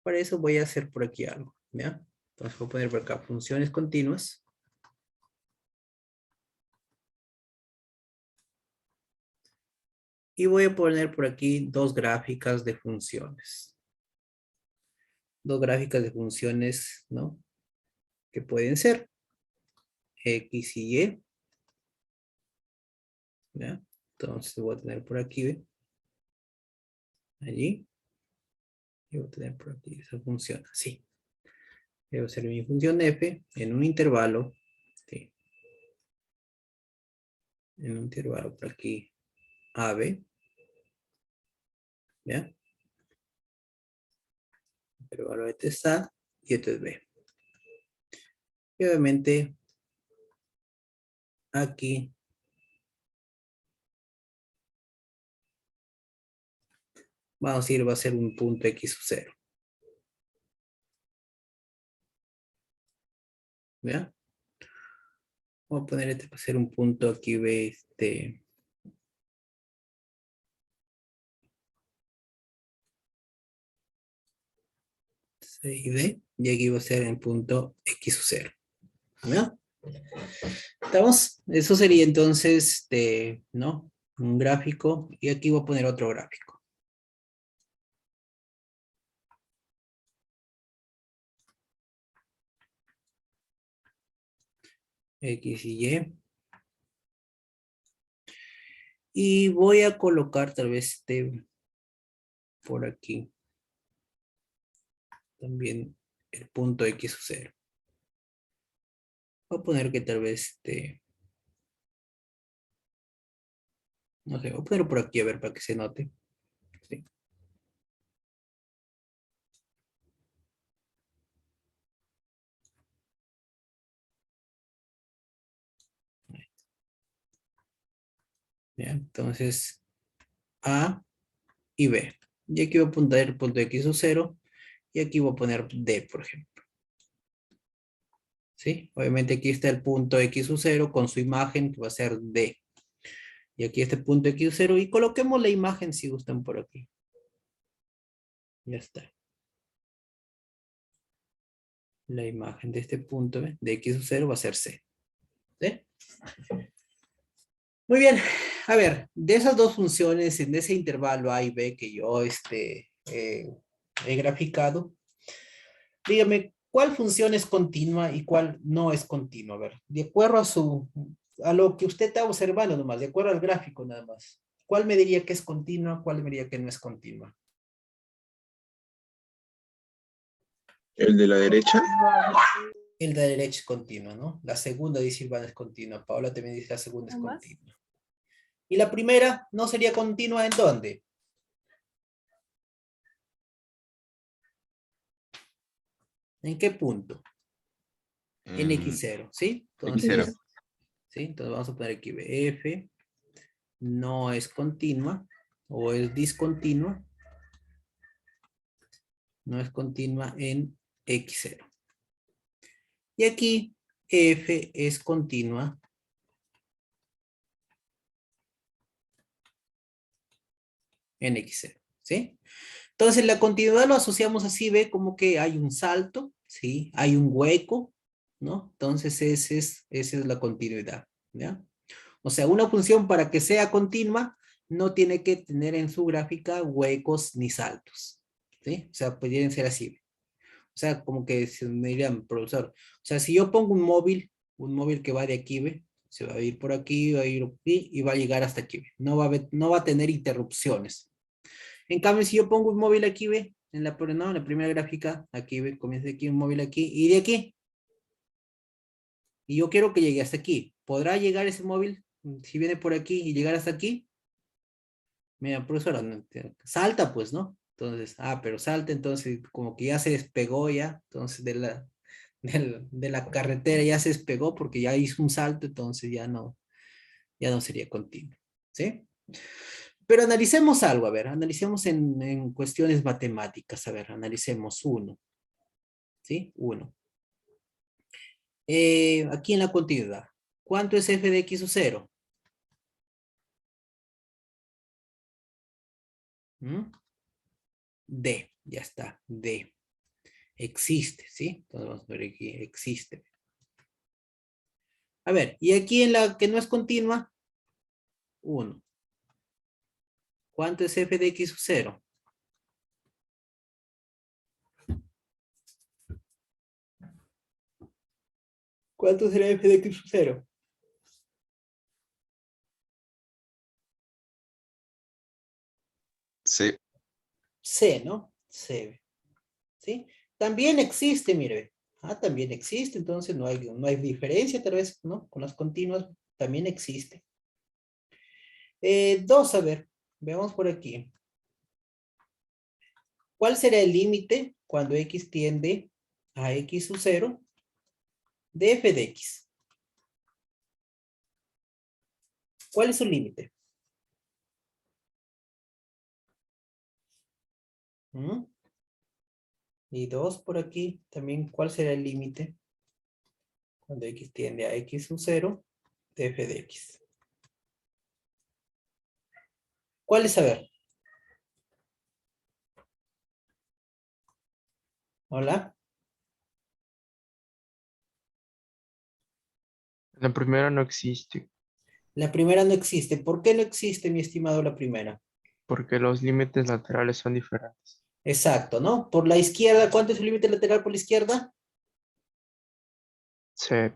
para eso voy a hacer por aquí algo. ¿Ya? Entonces voy a poner por acá funciones continuas. Y voy a poner por aquí dos gráficas de funciones. Dos gráficas de funciones, ¿no? Que pueden ser X y Y. ¿Ya? Entonces voy a tener por aquí, ¿ve? Allí. Y voy a tener por aquí esa función así. Debe ser mi función f en un intervalo. ¿Sí? En un intervalo por aquí AB. ¿Ya? Intervalo este es A y este es B. Y obviamente aquí vamos a ir, va a ser un punto X sub 0. ¿Ya? Voy a poner este para ser un punto aquí B, C y D, y aquí va a ser el punto X sub 0. ¿Ya? ¿Estamos? Eso sería entonces, ¿no? Un gráfico, y aquí voy a poner otro gráfico. X y Y. Y voy a colocar tal vez por aquí. También el punto X sub 0. Voy a poner que tal vez no sé, voy a ponerlo por aquí a ver para que se note. Sí. ¿Ya? Entonces, A y B. Y aquí voy a poner el punto X sub 0. Y aquí voy a poner D, por ejemplo. ¿Sí? Obviamente aquí está el punto X sub 0 con su imagen que va a ser D. Y aquí este punto X sub 0. Y coloquemos la imagen si gustan por aquí. Ya está. La imagen de este punto de X sub 0 va a ser C. ¿Sí? Muy bien. A ver, de esas dos funciones en ese intervalo A y B que yo he graficado, dígame, ¿cuál función es continua y cuál no es continua? A ver, de acuerdo a lo que usted está observando nomás, de acuerdo al gráfico nada más. ¿Cuál me diría que es continua? ¿Cuál me diría que no es continua? El de la derecha. El de la derecha es continua, ¿no? La segunda dice Silvana es continua. Paola también dice la segunda es ¿Ambas? continua. ¿Y la primera no sería continua en dónde? ¿En qué punto? En X0, ¿sí? Entonces, X0. ¿sí? Entonces vamos a poner aquí F no es continua o es discontinua. No es continua en X0. Y aquí F es continua en X0, ¿sí? Entonces la continuidad lo asociamos así, ve como que hay un salto, ¿sí? Hay un hueco, ¿no? Entonces esa es la continuidad, ¿ya? O sea, una función para que sea continua no tiene que tener en su gráfica huecos ni saltos, ¿sí? O sea, pueden ser así. O sea, como que se me dirían, profesor, o sea, si yo pongo un móvil que va de aquí, ¿ve? Se va a ir por aquí, va a ir aquí y va a llegar hasta aquí, ¿ve? No va a tener interrupciones. En cambio, si yo pongo un móvil aquí, ¿ve? No, en la primera gráfica, aquí, ¿ve? Comienza aquí, un móvil aquí y de aquí. Y yo quiero que llegue hasta aquí. ¿Podrá llegar ese móvil si viene por aquí y llegar hasta aquí? Mira, profesora, salta pues, ¿no? Entonces, pero salta, entonces como que ya se despegó ya, entonces de la carretera ya se despegó porque ya hizo un salto, entonces ya no sería continuo, ¿sí? Pero analicemos algo, a ver, analicemos en cuestiones matemáticas, a ver, analicemos uno, ¿sí? Uno. Aquí en la continuidad, ¿cuánto es f de x sub 0? D, ya está, D. Existe, ¿sí? Entonces vamos a ver aquí, existe. A ver, y aquí en la que no es continua, 1. ¿Cuánto es f de x sub 0? ¿Cuánto será f de x sub 0? C. C, ¿no? C, ¿sí? También existe, mire. También existe, entonces no hay diferencia tal vez, ¿no? Con las continuas también existe. 2, a ver, veamos por aquí. ¿Cuál será el límite cuando x tiende a x sub 0 de f de x? ¿Cuál es su límite? Y 2 por aquí, también, ¿cuál será el límite cuando x tiende a x sub 0 de f de x? ¿Cuál es? A ver. Hola. La primera no existe, La primera no existe. ¿Por qué no existe, mi estimado, la primera? porque los límites laterales son diferentes. Exacto, ¿no? Por la izquierda, ¿cuánto es el límite lateral por la izquierda? C,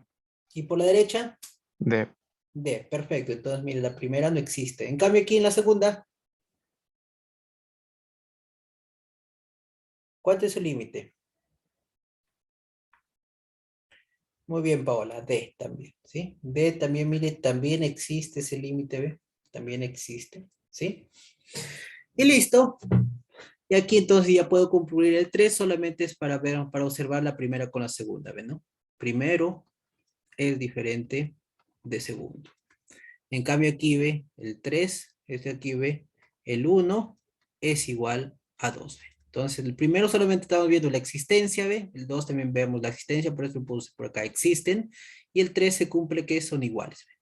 ¿Y por la derecha? D, D, perfecto. Entonces, mire, la primera no existe. En cambio, aquí en la segunda, ¿cuánto es el límite? Muy bien, Paola, D también, ¿sí? D también, mire, también existe ese límite, ¿ve? También existe, ¿sí? Y listo. Y aquí entonces ya puedo concluir el 3, solamente es para ver, para observar la primera con la segunda, ¿ven, no? Primero es diferente de segundo. En cambio aquí ve el 3, este aquí ve el 1 es igual a 2, ¿ve? Entonces, el primero solamente estamos viendo la existencia, ¿ve? El 2 también vemos la existencia, por eso lo puse por acá, existen. Y el 3 se cumple que son iguales, ¿ve?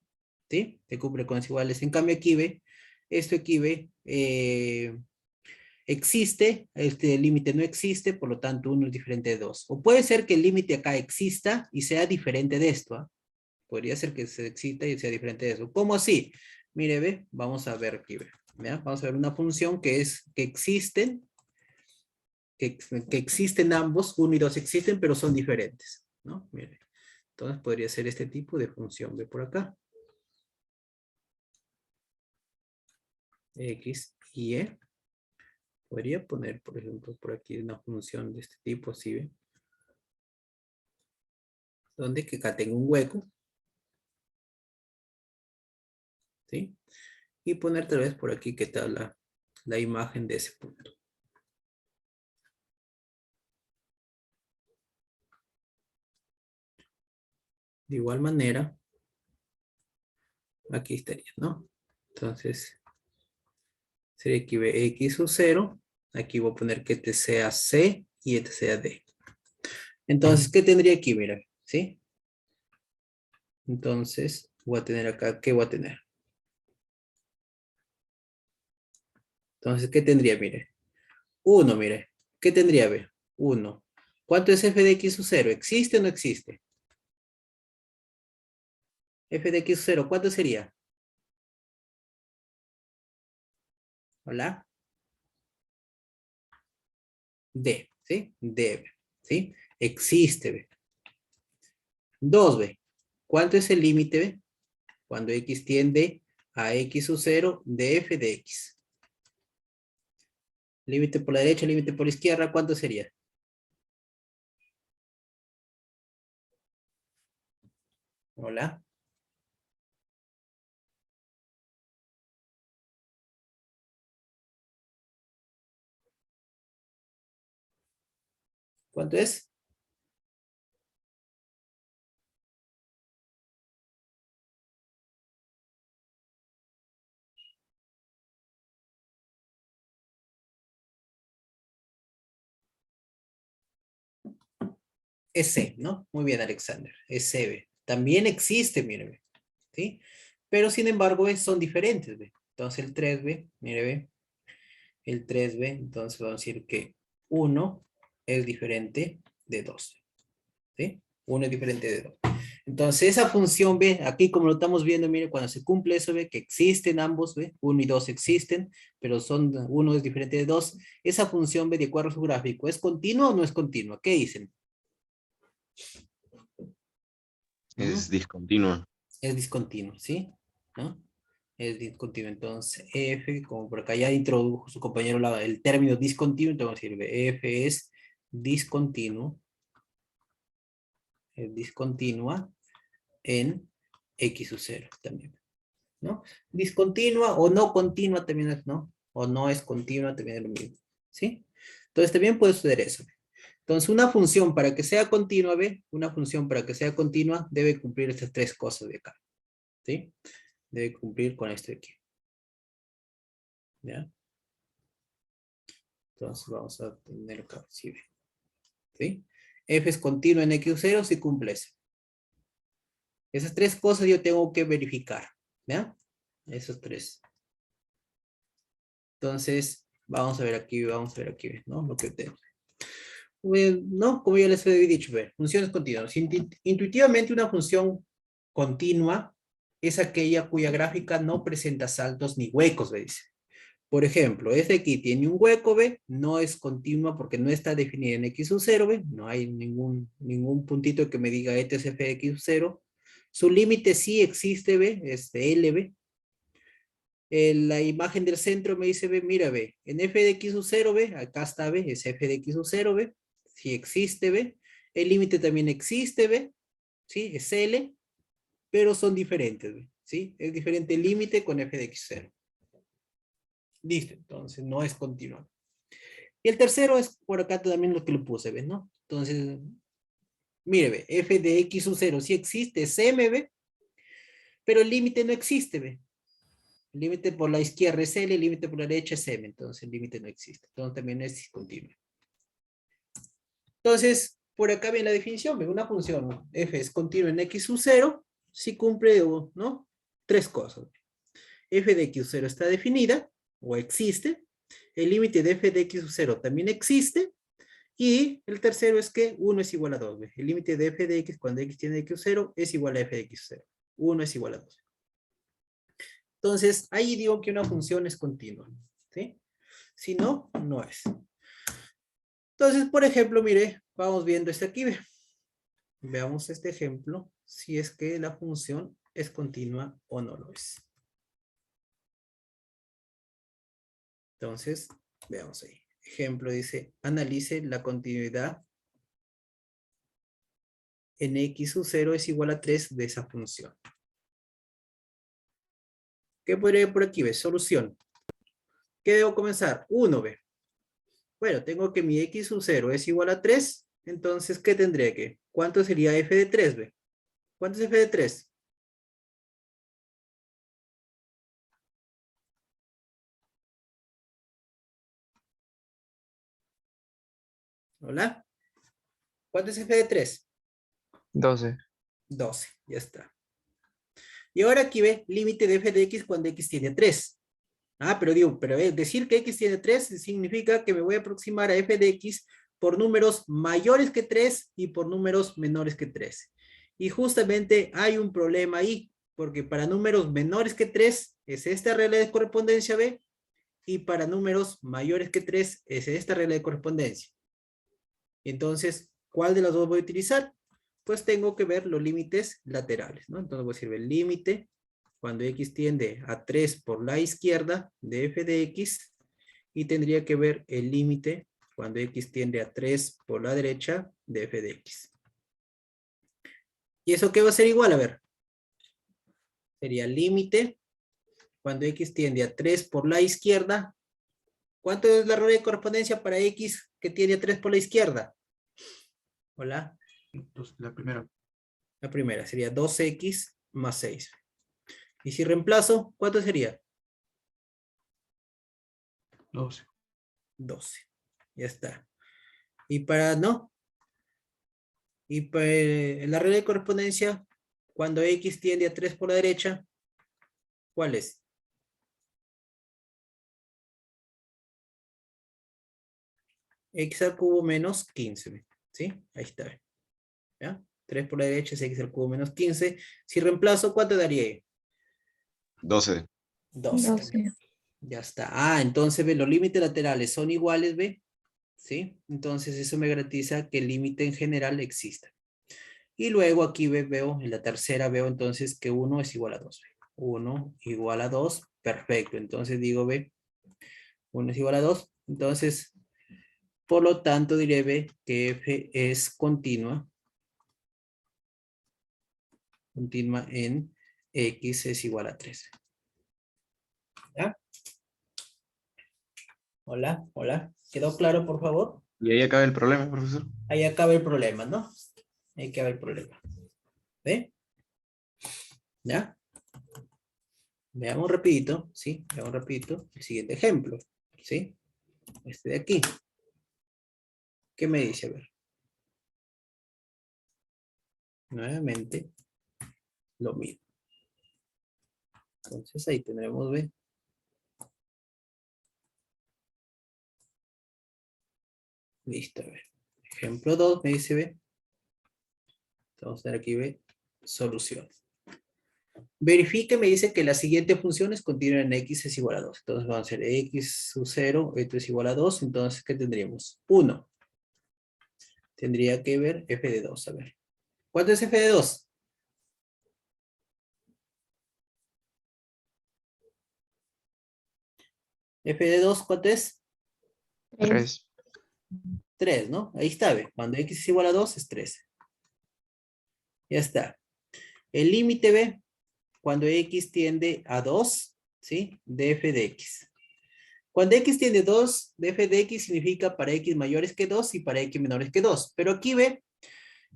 ¿Sí? Se cumple con los iguales. En cambio aquí, ¿ve? Esto aquí, ¿ve? Existe, este límite no existe, por lo tanto 1 es diferente de 2. O puede ser que el límite acá exista y sea diferente de esto, ¿ah? Podría ser que se exista y sea diferente de eso. ¿Cómo así? Mire, ve, vamos a ver aquí, ve. ¿Ya? Vamos a ver una función que es que existen, que existen ambos, 1 y 2 existen, pero son diferentes, ¿no? Mire. Entonces podría ser este tipo de función, ve por acá. X y Y. Podría poner, por ejemplo, por aquí una función de este tipo, ¿sí ve? Donde que acá tengo un hueco. ¿Sí? Y poner tal vez por aquí que está la imagen de ese punto. De igual manera, aquí estaría, ¿no? Entonces, sería aquí x sub 0. Aquí voy a poner que este sea C y este sea D. Entonces, ¿qué tendría aquí? Mira, ¿sí? Entonces, voy a tener acá, ¿qué voy a tener? Entonces, ¿qué tendría? Mire, 1, mire. ¿Qué tendría? Ve, 1. ¿Cuánto es f de x sub 0? ¿Existe o no existe? F de x sub 0, ¿cuánto sería? ¿Hola? D, ¿sí? D, ¿sí? Existe, ¿ve? 2, ¿ve? ¿Cuánto es el límite, ve? Cuando x tiende a x sub 0 de f de x. Límite por la derecha, límite por la izquierda, ¿cuánto sería? Hola. ¿Cuánto es? Es C, ¿no? Muy bien, Alexander. Es C, ¿ve? También existe, mire, ¿ve? ¿Sí? Pero sin embargo, son diferentes, ¿ve? Entonces el 3, ¿ve? Mire, ¿ve? El 3, ¿ve? Entonces vamos a decir que 1 es diferente de 2. ¿Sí? 1 es diferente de 2. Entonces esa función, ¿ve? Aquí como lo estamos viendo, mire, cuando se cumple eso, ¿ve? Que existen ambos, ¿ve? 1 y 2 existen, pero 1 es diferente de 2. Esa función, ¿ve? De acuerdo a su gráfico, ¿es continua o no es continua? ¿Qué dicen? Es discontinua. Es discontinuo, ¿sí? ¿No? Es discontinuo. Entonces, F, como por acá ya introdujo su compañero el término discontinuo, entonces sirve F es discontinuo, es discontinua en X sub 0 también, ¿no? Discontinua o no continua también es, ¿no? O no es continua también es lo mismo, ¿sí? Entonces también puede suceder eso. Entonces una función para que sea continua, ¿ve? Una función para que sea continua debe cumplir estas tres cosas de acá, ¿sí? Debe cumplir con esto de aquí. ¿Ya? Entonces vamos a tener acá, ¿sí? ¿Sí? F es continuo en X0 si cumple eso. Esas tres cosas yo tengo que verificar. ¿Ya? Esos tres. Entonces, vamos a ver aquí, ¿no? Lo que tenemos. No, como ya les he dicho, funciones continuas. Intuitivamente una función continua es aquella cuya gráfica no presenta saltos ni huecos, me dice. Por ejemplo, este aquí tiene un hueco, ¿ve? No es continua porque no está definida en x sub 0, ¿ve? No hay ningún puntito que me diga este es f de x sub 0. Su límite sí existe, ¿ve? L, ¿ve? La imagen del centro me dice, ve, mira, ve, en f de x sub 0, ve, acá está, ve, es f de x sub 0, ve, sí existe, ve, el límite también existe, ve, sí, es L, pero son diferentes, ve, sí, es diferente el límite con f de x 0. Listo, entonces no es continuo. Y el tercero es por acá también lo que le puse, ¿ves? ¿No? Entonces, mire, ve, f de x sub 0 sí existe, es m, ¿ve? Pero el límite no existe, ¿ve? El límite por la izquierda es L, el límite por la derecha es M, entonces el límite no existe. Entonces también es discontinuo. Entonces, por acá viene la definición, una función f es continua en x sub 0 si cumple, ¿no? Tres cosas. F de x sub 0 está definida o existe. El límite de f de x sub 0 también existe. Y el tercero es que 1 es igual a 2. ¿Ve? El límite de f de x cuando x tiene x sub 0 es igual a f de x sub 0. 1 es igual a 2. Entonces, ahí digo que una función es continua. ¿Sí? Si no, no es. Entonces, por ejemplo, mire, vamos viendo este aquí. ¿Ve? Veamos este ejemplo, si es que la función es continua o no lo es. Entonces, veamos ahí. Ejemplo dice, analice la continuidad en x sub 0 es igual a 3 de esa función. ¿Qué podría ir por aquí? ¿Ve? Solución. ¿Qué debo comenzar? 1, ¿ve? Bueno, tengo que mi x sub 0 es igual a 3. Entonces, ¿qué tendría que? ¿Cuánto sería f de 3, ¿ve? ¿Cuánto es f de 3? ¿Hola? ¿Cuánto es f de 3? 12. 12, ya está. Y ahora aquí ve límite de f de x cuando x tiene 3. Ah, pero digo, decir que x tiene 3 significa que me voy a aproximar a f de x por números mayores que 3 y por números menores que 3. Y justamente hay un problema ahí, porque para números menores que 3 es esta regla de correspondencia B, y para números mayores que 3 es esta regla de correspondencia. Entonces, ¿cuál de las dos voy a utilizar? Pues tengo que ver los límites laterales, ¿no? Entonces voy a decir el límite cuando x tiende a 3 por la izquierda de f de x, y tendría que ver el límite cuando x tiende a 3 por la derecha de f de x. ¿Y eso qué va a ser igual? A ver. Sería el límite cuando x tiende a 3 por la izquierda. ¿Cuánto es la regla de correspondencia para x que tiende a 3 por la izquierda? Hola. Entonces, la primera. La primera sería 2x más 6. Y si reemplazo, ¿cuánto sería? 12. 12. Ya está. Y para, ¿no? Y para la regla de correspondencia, cuando x tiende a 3 por la derecha, ¿cuál es? X al cubo menos 15. ¿Sí? Ahí está. ¿Ya? 3 por la derecha es x al cubo menos 15. Si reemplazo, ¿cuánto daría? 12. 12. 12. Ya está. Ah, entonces, ¿ve? Los límites laterales son iguales, ¿ve? ¿Sí? Entonces eso me garantiza que el límite en general exista. Y luego aquí veo, en la tercera veo entonces que 1 es igual a 2. 1 igual a 2, perfecto. Entonces digo, ve, 1 es igual a 2. Entonces, por lo tanto diré, ve, que f es continua. Continua en x es igual a 3. ¿Ya? Hola, hola. ¿Quedó claro, por favor? Y ahí acaba el problema, profesor. Ahí acaba el problema, ¿no? Ahí acaba el problema. ¿Ve? ¿Ya? Veamos rapidito, ¿sí? Veamos rapidito el siguiente ejemplo, ¿sí? Este de aquí. ¿Qué me dice? A ver. Nuevamente, lo mismo. Entonces ahí tendremos, ¿ve? Listo, a ver. Ejemplo 2 me dice, ¿ve? Vamos a tener aquí, ¿ve? Solución. Verifique, me dice que las siguientes funciones continúan en x es igual a 2. Entonces vamos a hacer x sub 0, esto es igual a 2. Entonces, ¿qué tendríamos? 1. Tendría que ver f de 2, a ver. ¿Cuánto es f de 2? F de 2, ¿cuánto es? 3. 3, ¿no? Ahí está, ¿ve? Cuando x es igual a 2 es 13. Ya está. El límite, ¿ve? Cuando x tiende a 2, ¿sí? De f de x. Cuando x tiende a 2, de f de x significa para x mayores que 2 y para x menores que 2. Pero aquí, ¿ve?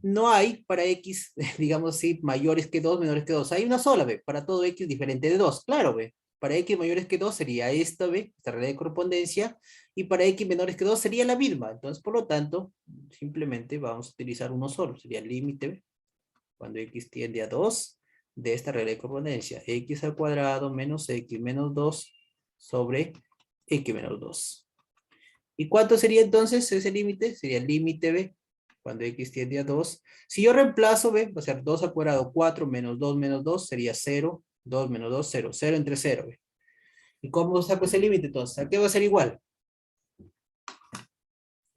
No hay para x, digamos, sí, mayores que 2, menores que 2. Hay una sola, ¿ve? Para todo x diferente de 2. Claro, ¿ve? Para X mayores que 2 sería esta, ¿ve? Esta regla de correspondencia. Y para X menores que 2 sería la misma. Entonces, por lo tanto, simplemente vamos a utilizar uno solo. Sería el límite, ¿ve? Cuando X tiende a 2 de esta regla de correspondencia. X al cuadrado menos X menos 2 sobre X menos 2. ¿Y cuánto sería entonces ese límite? Sería el límite, ¿ve? Cuando X tiende a 2. Si yo reemplazo, ¿ve? Va a ser 2 al cuadrado, 4 menos 2 sería 0. 2 menos 2, 0. 0 entre 0, ¿ve? ¿Y cómo saco ese límite entonces? ¿A qué va a ser igual?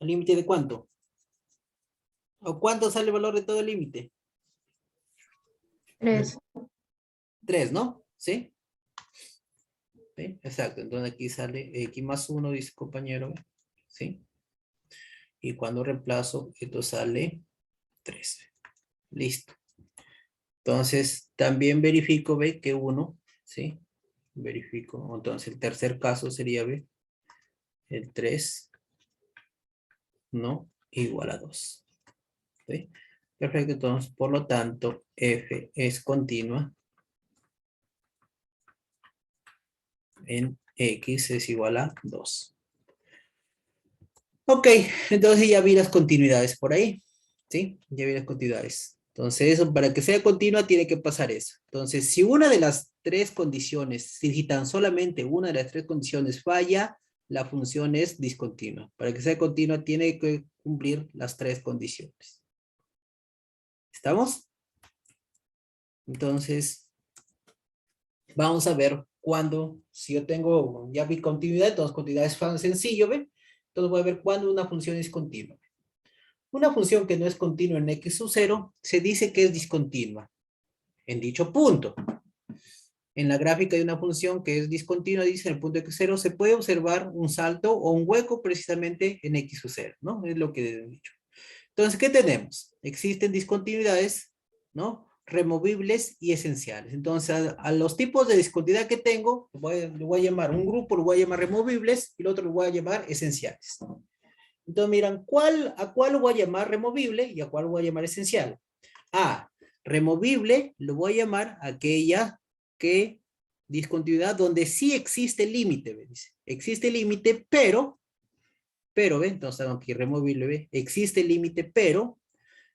¿El límite de cuánto? ¿O cuánto sale el valor de todo el límite? 3. 3, ¿no? ¿Sí? ¿Sí? Exacto. Entonces aquí sale X más 1, dice el compañero. ¿Sí? Y cuando reemplazo, esto sale 3. Listo. Entonces, también verifico, ¿ve? Que 1, ¿sí? Verifico. Entonces, el tercer caso sería, ¿ve? El 3, ¿no? Igual a 2. ¿Sí? Perfecto. Entonces, por lo tanto, F es continua en X es igual a 2. Ok, entonces ya vi las continuidades por ahí. ¿Sí? Ya vi las continuidades. Entonces, eso, para que sea continua tiene que pasar eso. Entonces, si una de las tres condiciones, si tan solamente una de las tres condiciones falla, la función es discontinua. Para que sea continua tiene que cumplir las tres condiciones. ¿Estamos? Entonces, vamos a ver cuándo, si yo tengo, ya vi continuidad, entonces continuidad es tan sencillo, ¿ven? Entonces voy a ver cuándo una función es continua. Una función que no es continua en x sub 0 se dice que es discontinua en dicho punto. En la gráfica de una función que es discontinua, dice en el punto x0, se puede observar un salto o un hueco precisamente en x sub 0, ¿no? Es lo que he dicho. Entonces, ¿qué tenemos? Existen discontinuidades, ¿no? Removibles y esenciales. Entonces, a los tipos de discontinuidad que tengo, le voy a llamar un grupo, lo voy a llamar removibles y el otro lo voy a llamar esenciales. Entonces, miran, ¿a cuál lo voy a llamar removible y a cuál lo voy a llamar esencial? Removible lo voy a llamar aquella que discontinuidad donde sí existe límite, ¿ve? Dice, existe límite, pero, ¿ve? Entonces, aquí removible, ¿ve? Existe límite, pero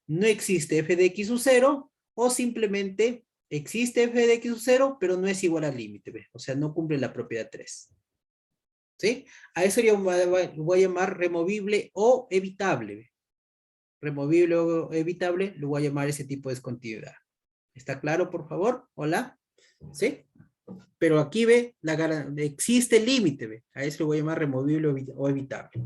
no existe f de x sub 0 o simplemente existe f de x sub 0, pero no es igual al límite, ¿ve? O sea, no cumple la propiedad 3. ¿Sí? A eso yo voy a llamar removible o evitable, ¿ve? Removible o evitable, lo voy a llamar ese tipo de discontinuidad. ¿Está claro, por favor? Hola. ¿Sí? Pero aquí, ve, existe límite, ve. A eso lo voy a llamar removible o evitable.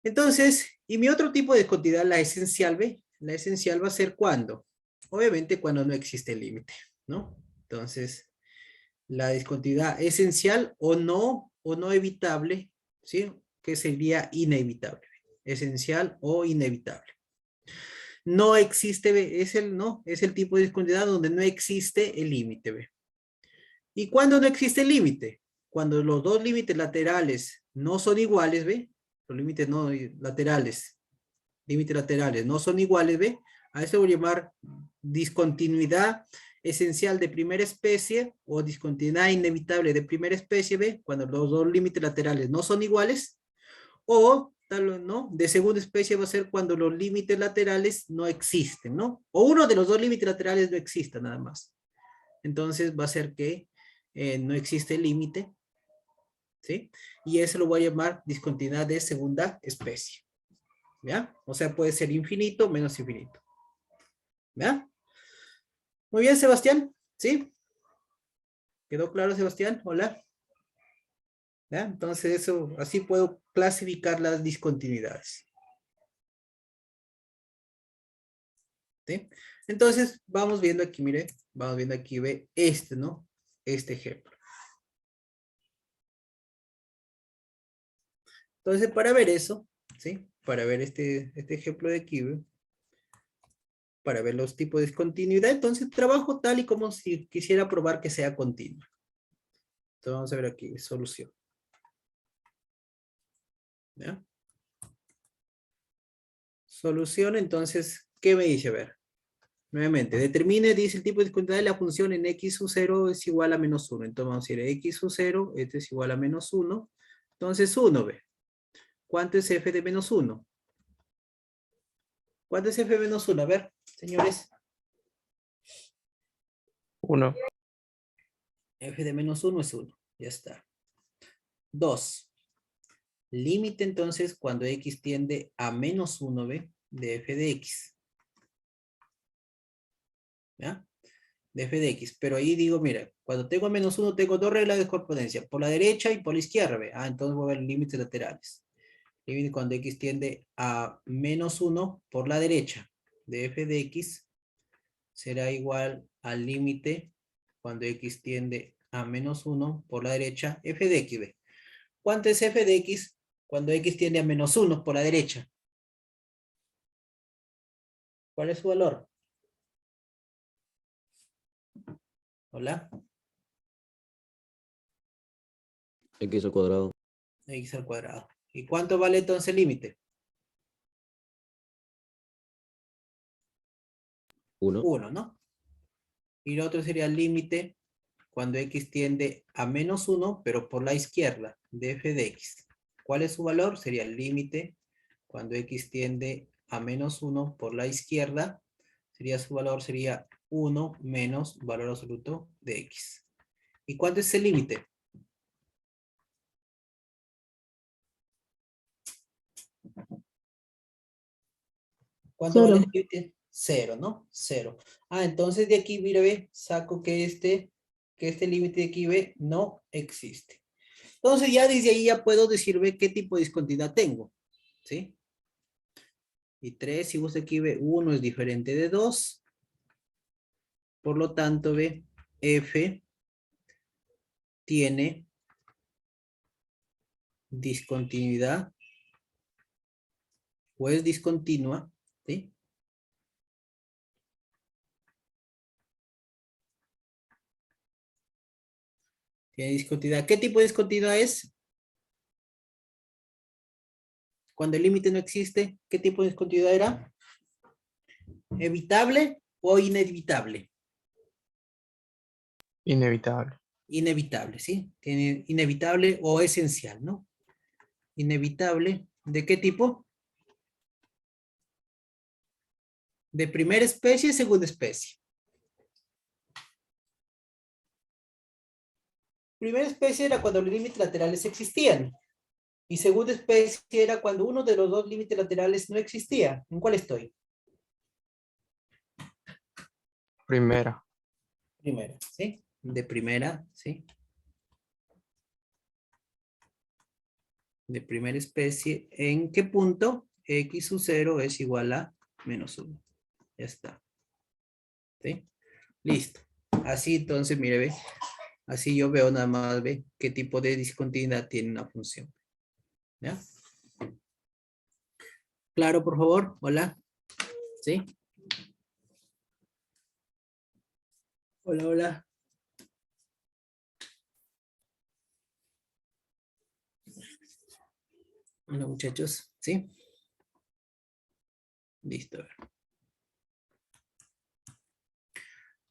Entonces, y mi otro tipo de discontinuidad, la esencial, ve. La esencial va a ser ¿cuándo? Obviamente cuando no existe límite, ¿no? Entonces, la discontinuidad esencial o no evitable, ¿sí? Que sería inevitable. Esencial o inevitable. No existe, es el tipo de discontinuidad donde no existe el límite, ¿ve? ¿Y cuándo no existe el límite? Cuando los dos límites laterales no son iguales, ¿ve? Los límites no laterales, no son iguales, ¿ve? A eso voy a llamar discontinuidad esencial de primera especie o discontinuidad inevitable de primera especie, ¿ve? Cuando los dos límites laterales no son iguales. O, ¿no? De segunda especie va a ser cuando los límites laterales no existen, ¿no? O uno de los dos límites laterales no exista nada más. Entonces va a ser que no existe límite, ¿sí? Y eso lo voy a llamar discontinuidad de segunda especie, ¿ya? O sea, puede ser infinito menos infinito, ¿ya? Muy bien, Sebastián, ¿sí? ¿Quedó claro, Sebastián? Hola. ¿Ya? Entonces eso, así puedo clasificar las discontinuidades. ¿Sí? Entonces, vamos viendo aquí, mire, vamos viendo aquí, ve ¿no? Este ejemplo. Entonces, para ver eso, ¿sí? Para ver este ejemplo de aquí, ¿ve? Para ver los tipos de discontinuidad, entonces trabajo tal y como si quisiera probar que sea continua. Entonces, vamos a ver aquí, solución. ¿Ya? Solución, entonces, ¿qué me dice? A ver. Nuevamente, determine, dice el tipo de discontinuidad de la función en x sub 0 es igual a menos 1. Entonces vamos a decir x sub 0, este es igual a menos 1. Entonces 1, ve. ¿Cuánto es f de menos 1? ¿Cuánto es f de menos 1? A ver, señores. 1. F de menos 1 es 1. Ya está. 2. Límite entonces cuando x tiende a menos 1, ¿ve? De f de x. ¿Ya? De f de x. Pero ahí digo, mira, cuando tengo menos 1 tengo dos reglas de correspondencia. Por la derecha y por la izquierda, ¿ve? Entonces voy a ver límites laterales. Límite cuando x tiende a menos 1 por la derecha de f de x será igual al límite cuando x tiende a menos 1 por la derecha f de x, ¿ve? ¿Cuánto es f de x cuando x tiende a menos 1 por la derecha? ¿Cuál es su valor? Hola. X al cuadrado. X al cuadrado. ¿Y cuánto vale entonces el límite? 1. 1, ¿no? Y lo otro sería el límite cuando x tiende a menos 1, pero por la izquierda, de f de x. ¿Cuál es su valor? Sería el límite cuando x tiende a menos 1 por la izquierda. Su valor sería 1 menos valor absoluto de x. ¿Y cuánto es el límite? ¿Cuánto vale el límite? 0, ¿no? 0. Entonces de aquí, mira, ve, saco que este límite de aquí, ve, no existe. Entonces ya desde ahí ya puedo decirme qué tipo de discontinuidad tengo, ¿sí? Y 3, si usted aquí ve, 1 es diferente de 2. Por lo tanto, ve, f tiene discontinuidad o es discontinua, ¿sí? Tiene discontinuidad. ¿Qué tipo de discontinuidad es? Cuando el límite no existe, ¿qué tipo de discontinuidad era? ¿Evitable o inevitable? Inevitable. Inevitable, ¿sí? Tiene inevitable o esencial, ¿no? Inevitable. ¿De qué tipo? De primera especie y segunda especie. Primera especie era cuando los límites laterales existían. Y segunda especie era cuando uno de los dos límites laterales no existía. ¿En cuál estoy? Primera. Primera, ¿sí? De primera, ¿sí? De primera especie. ¿En qué punto? X sub 0 es igual a menos 1. Ya está. ¿Sí? Listo. Así entonces, mire, ve. Así yo veo nada más, ve, qué tipo de discontinuidad tiene una función. ¿Ya? Claro, por favor. Hola. ¿Sí? Hola, hola. Hola, muchachos. ¿Sí? Listo. A ver.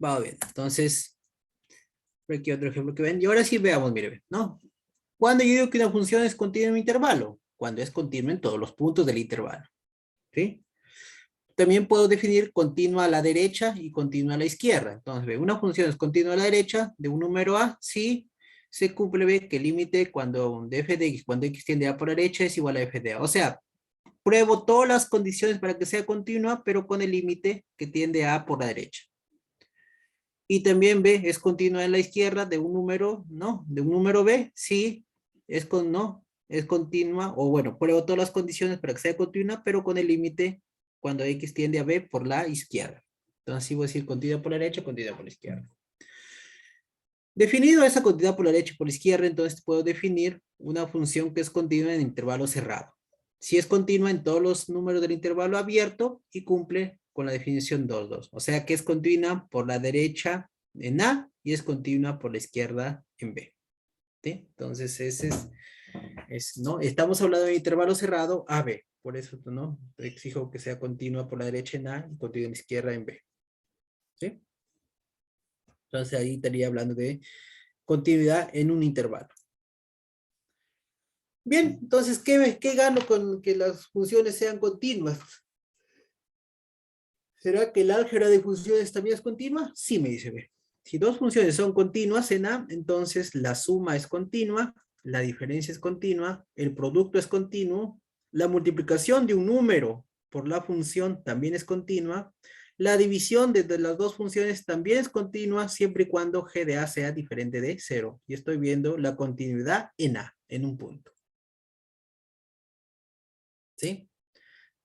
Va bien. Entonces, por aquí otro ejemplo que ven. Y ahora sí veamos, mire, ¿no? Cuando yo digo que una función es continua en un intervalo, cuando es continua en todos los puntos del intervalo. ¿Sí? También puedo definir continua a la derecha y continua a la izquierda. Entonces, ve, una función es continua a la derecha de un número a si se cumple, ve, que el límite cuando de f de x, cuando x tiende a por la derecha es igual a f de a. O sea, pruebo todas las condiciones para que sea continua, pero con el límite que tiende a por la derecha. Y también B es continua en la izquierda de un número, ¿no? De un número B, sí, es con, no, es continua, o bueno, pruebo todas las condiciones para que sea continua, pero con el límite cuando X tiende a B por la izquierda. Entonces, sí voy a decir continua por la derecha, continua por la izquierda. Definido esa continuidad por la derecha y por la izquierda, entonces puedo definir una función que es continua en intervalo cerrado. Si es continua en todos los números del intervalo abierto y cumple con la definición 2, 2. O sea que es continua por la derecha en A y es continua por la izquierda en B. ¿Sí? Entonces ese es, ¿no? Estamos hablando de intervalo cerrado AB. Por eso, ¿no? Exijo que sea continua por la derecha en A y continua en la izquierda en B. ¿Sí? Entonces ahí estaría hablando de continuidad en un intervalo. Bien, entonces, ¿qué gano con que las funciones sean continuas? ¿Será que el álgebra de funciones también es continua? Sí, me dice B. Si dos funciones son continuas en A, entonces la suma es continua, la diferencia es continua, el producto es continuo, la multiplicación de un número por la función también es continua, la división de las dos funciones también es continua siempre y cuando g de A sea diferente de 0. Y estoy viendo la continuidad en A, en un punto. ¿Sí?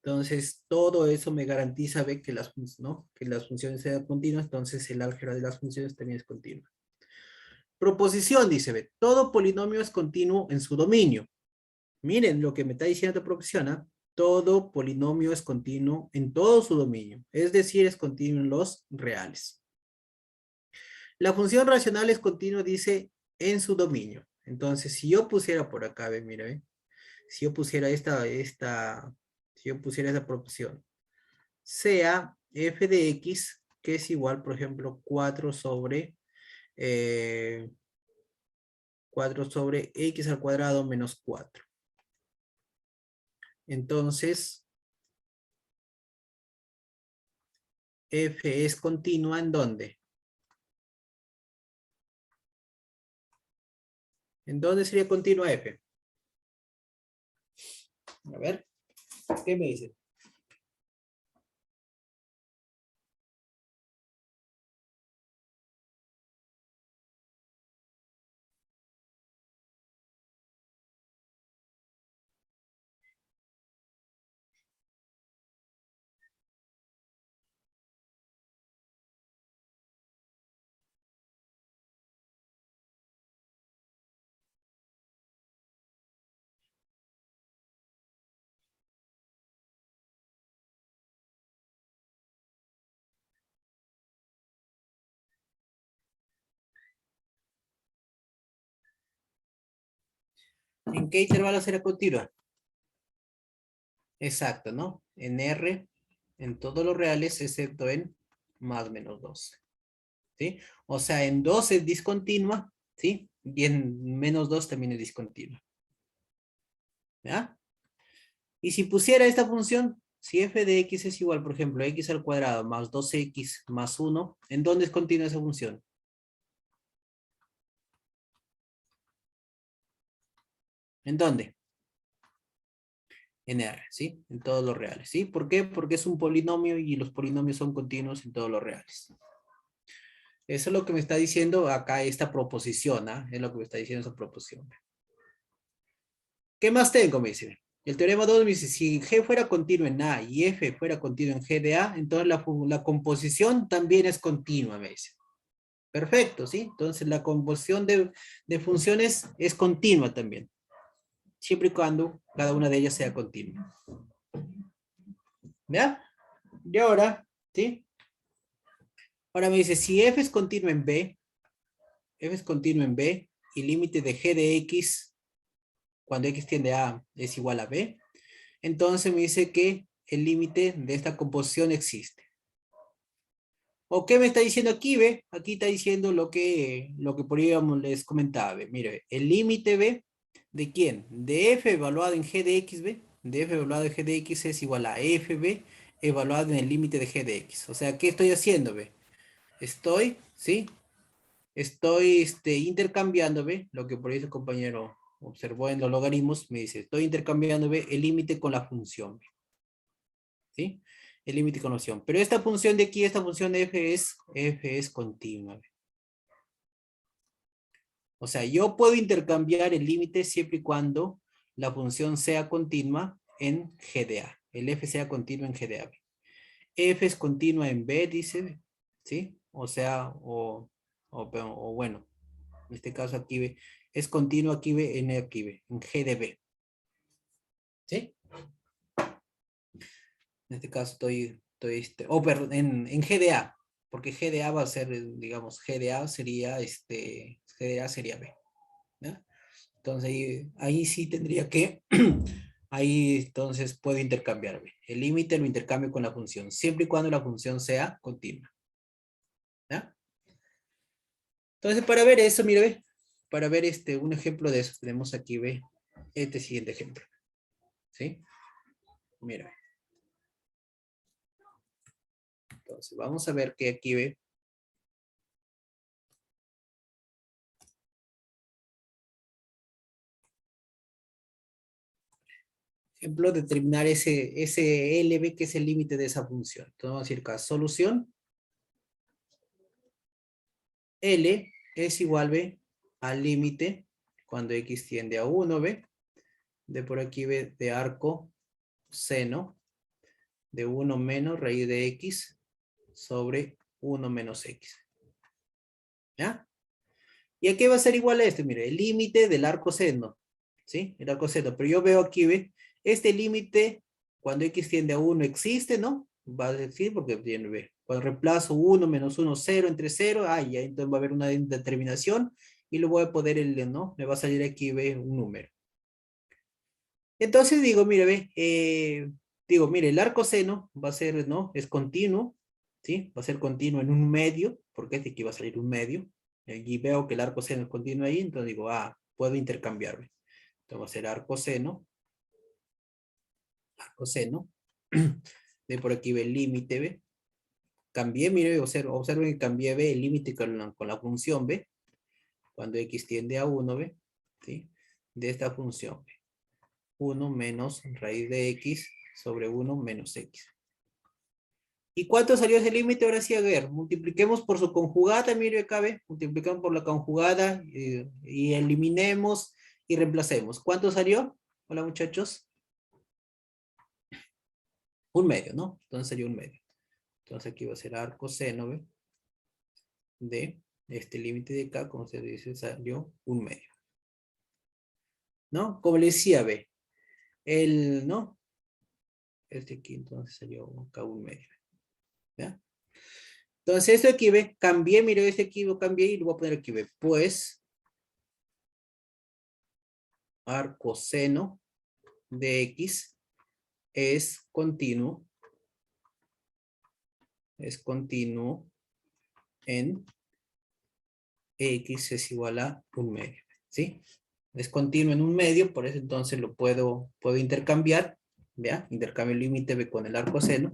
Entonces, todo eso me garantiza ver que que las funciones sean continuas, entonces el álgebra de las funciones también es continua. Proposición, dice B, todo polinomio es continuo en su dominio. Miren lo que me está diciendo esta proposición, ¿ah? Todo polinomio es continuo en todo su dominio, es decir, es continuo en los reales. La función racional es continua, dice, en su dominio. Entonces, si yo pusiera por acá, ve, mira, ve, si yo pusiera si yo pusiera esta proposición, sea f de x, que es igual, por ejemplo, 4 sobre x al cuadrado menos 4. Entonces, f es continua ¿en dónde? ¿En dónde sería continua f? A ver, ¿qué me dice? ¿En qué intervalo será continua? Exacto, ¿no? En R, en todos los reales, excepto en más menos 12. ¿Sí? O sea, en 2 es discontinua, ¿sí? Y en menos 2 también es discontinua. ¿Ya? Y si pusiera esta función, si f de x es igual, por ejemplo, x al cuadrado más 2x más 1, ¿en dónde es continua esa función? ¿En dónde? En R, ¿sí? En todos los reales, ¿sí? ¿Por qué? Porque es un polinomio y los polinomios son continuos en todos los reales. Eso es lo que me está diciendo acá esta proposición, ¿ah? Es lo que me está diciendo esa proposición. ¿Qué más tengo? Me dice. El teorema 2 me dice, si G fuera continuo en A y F fuera continuo en G de A, entonces la composición también es continua, me dice. Perfecto, ¿sí? Entonces la composición de funciones es continua también. Siempre y cuando cada una de ellas sea continua. ¿Ya? Y ahora, ¿sí? Ahora me dice, si F es continuo en B, F es continuo en B, y límite de G de X, cuando X tiende a A, es igual a B, entonces me dice que el límite de esta composición existe. ¿O qué me está diciendo aquí, ve? Aquí está diciendo lo que por ahí les comentaba, ve. Mire, el límite, ve, ¿de quién? De f evaluado en g de x, ve. De f evaluado en g de x es igual a fb evaluado en el límite de g de x. O sea, ¿qué estoy haciendo, ve? Estoy, ¿sí? Estoy intercambiando, ve. Lo que por ahí el compañero observó en los logaritmos, me dice, estoy intercambiando, ve, el límite con la función, ve. ¿Sí? El límite con opción. Pero esta función de aquí, esta función de f es continua. O sea, yo puedo intercambiar el límite siempre y cuando la función sea continua en g de a. El f sea continuo en g de a. F es continua en b, dice, ¿sí? O sea, o bueno, en este caso aquí ve, es continua aquí ve, en g de b. ¿Sí? En este caso perdón, en GDA, porque GDA va a ser, digamos, GDA sería, GDA sería B. ¿Ya? Entonces ahí sí tendría que, ahí entonces puedo intercambiar B. El límite lo intercambio con la función, siempre y cuando la función sea continua. Entonces, para ver eso, mire, ve, para ver un ejemplo de eso, tenemos aquí, ve, este siguiente ejemplo. ¿Sí? Mira. Entonces, vamos a ver que aquí, ve. Ejemplo, determinar ese LB que es el límite de esa función. Entonces, vamos a decir acá, solución. L es igual, ve, al límite cuando X tiende a 1, ve. De por aquí, ve, de arco seno de 1 menos raíz de X sobre 1 menos X. ¿Ya? ¿Y aquí va a ser igual a este? Mire, el límite del arco seno. ¿Sí? El arco seno. Pero yo veo aquí, ve, este límite cuando X tiende a 1 existe, ¿no? Va a decir porque tiene, ve. Cuando reemplazo 1 menos 1, 0 entre 0, ya entonces va a haber una determinación y lo voy a poder, ¿no? Me va a salir aquí, ve, un número. Entonces digo, mire, ve, mire, el arco seno va a ser, ¿no? Es continuo, ¿sí? Va a ser continuo en un medio, porque este aquí va a salir un medio. Y veo que el arco seno es continuo ahí, entonces digo, puedo intercambiarme. Entonces va a ser arco seno, de por aquí ve el límite, ve. Cambié, mire, observen que cambié, ve, el límite con la función, ve. Cuando X tiende a 1, ve, ¿sí? De esta función, ve. 1 menos raíz de X sobre 1 menos X. ¿Y cuánto salió ese límite? Ahora sí, a ver, multipliquemos por su conjugada, mire acá, ve, multiplicamos por la conjugada y eliminemos y reemplacemos. ¿Cuánto salió? Hola, muchachos. Un medio, ¿no? Entonces sería un medio. Entonces aquí va a ser arco seno, ¿ve? De este límite de acá, como se dice, salió un medio. ¿No? Como le decía, ve, ¿no? Este aquí entonces salió acá un medio. ¿Ya? Entonces esto aquí, ve, cambié, mire, este aquí lo cambié y lo voy a poner aquí, ve, pues, arco seno de X es continuo en X es igual a un medio, ¿sí? Es continuo en un medio, por eso entonces lo puedo intercambiar, ¿ya? Intercambio el límite B con el arco seno.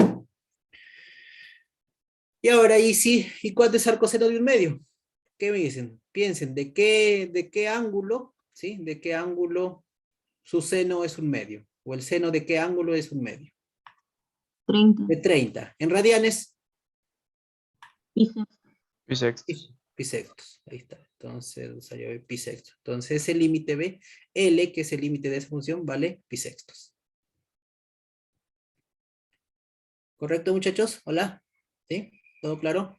Y ahora ahí sí, ¿y cuánto es arco seno de un medio? ¿Qué me dicen? Piensen, ¿de qué ángulo, ¿sí? ¿De qué ángulo su seno es un medio? ¿O el seno de qué ángulo es un medio? 30. De 30. ¿En radianes? Bisextos. Bisextos. Bisectos. Ahí está. Entonces salió bisectos. Entonces ese límite B, L, que es el límite de esa función, vale bisectos. ¿Correcto, muchachos? Hola. ¿Sí? ¿Todo claro?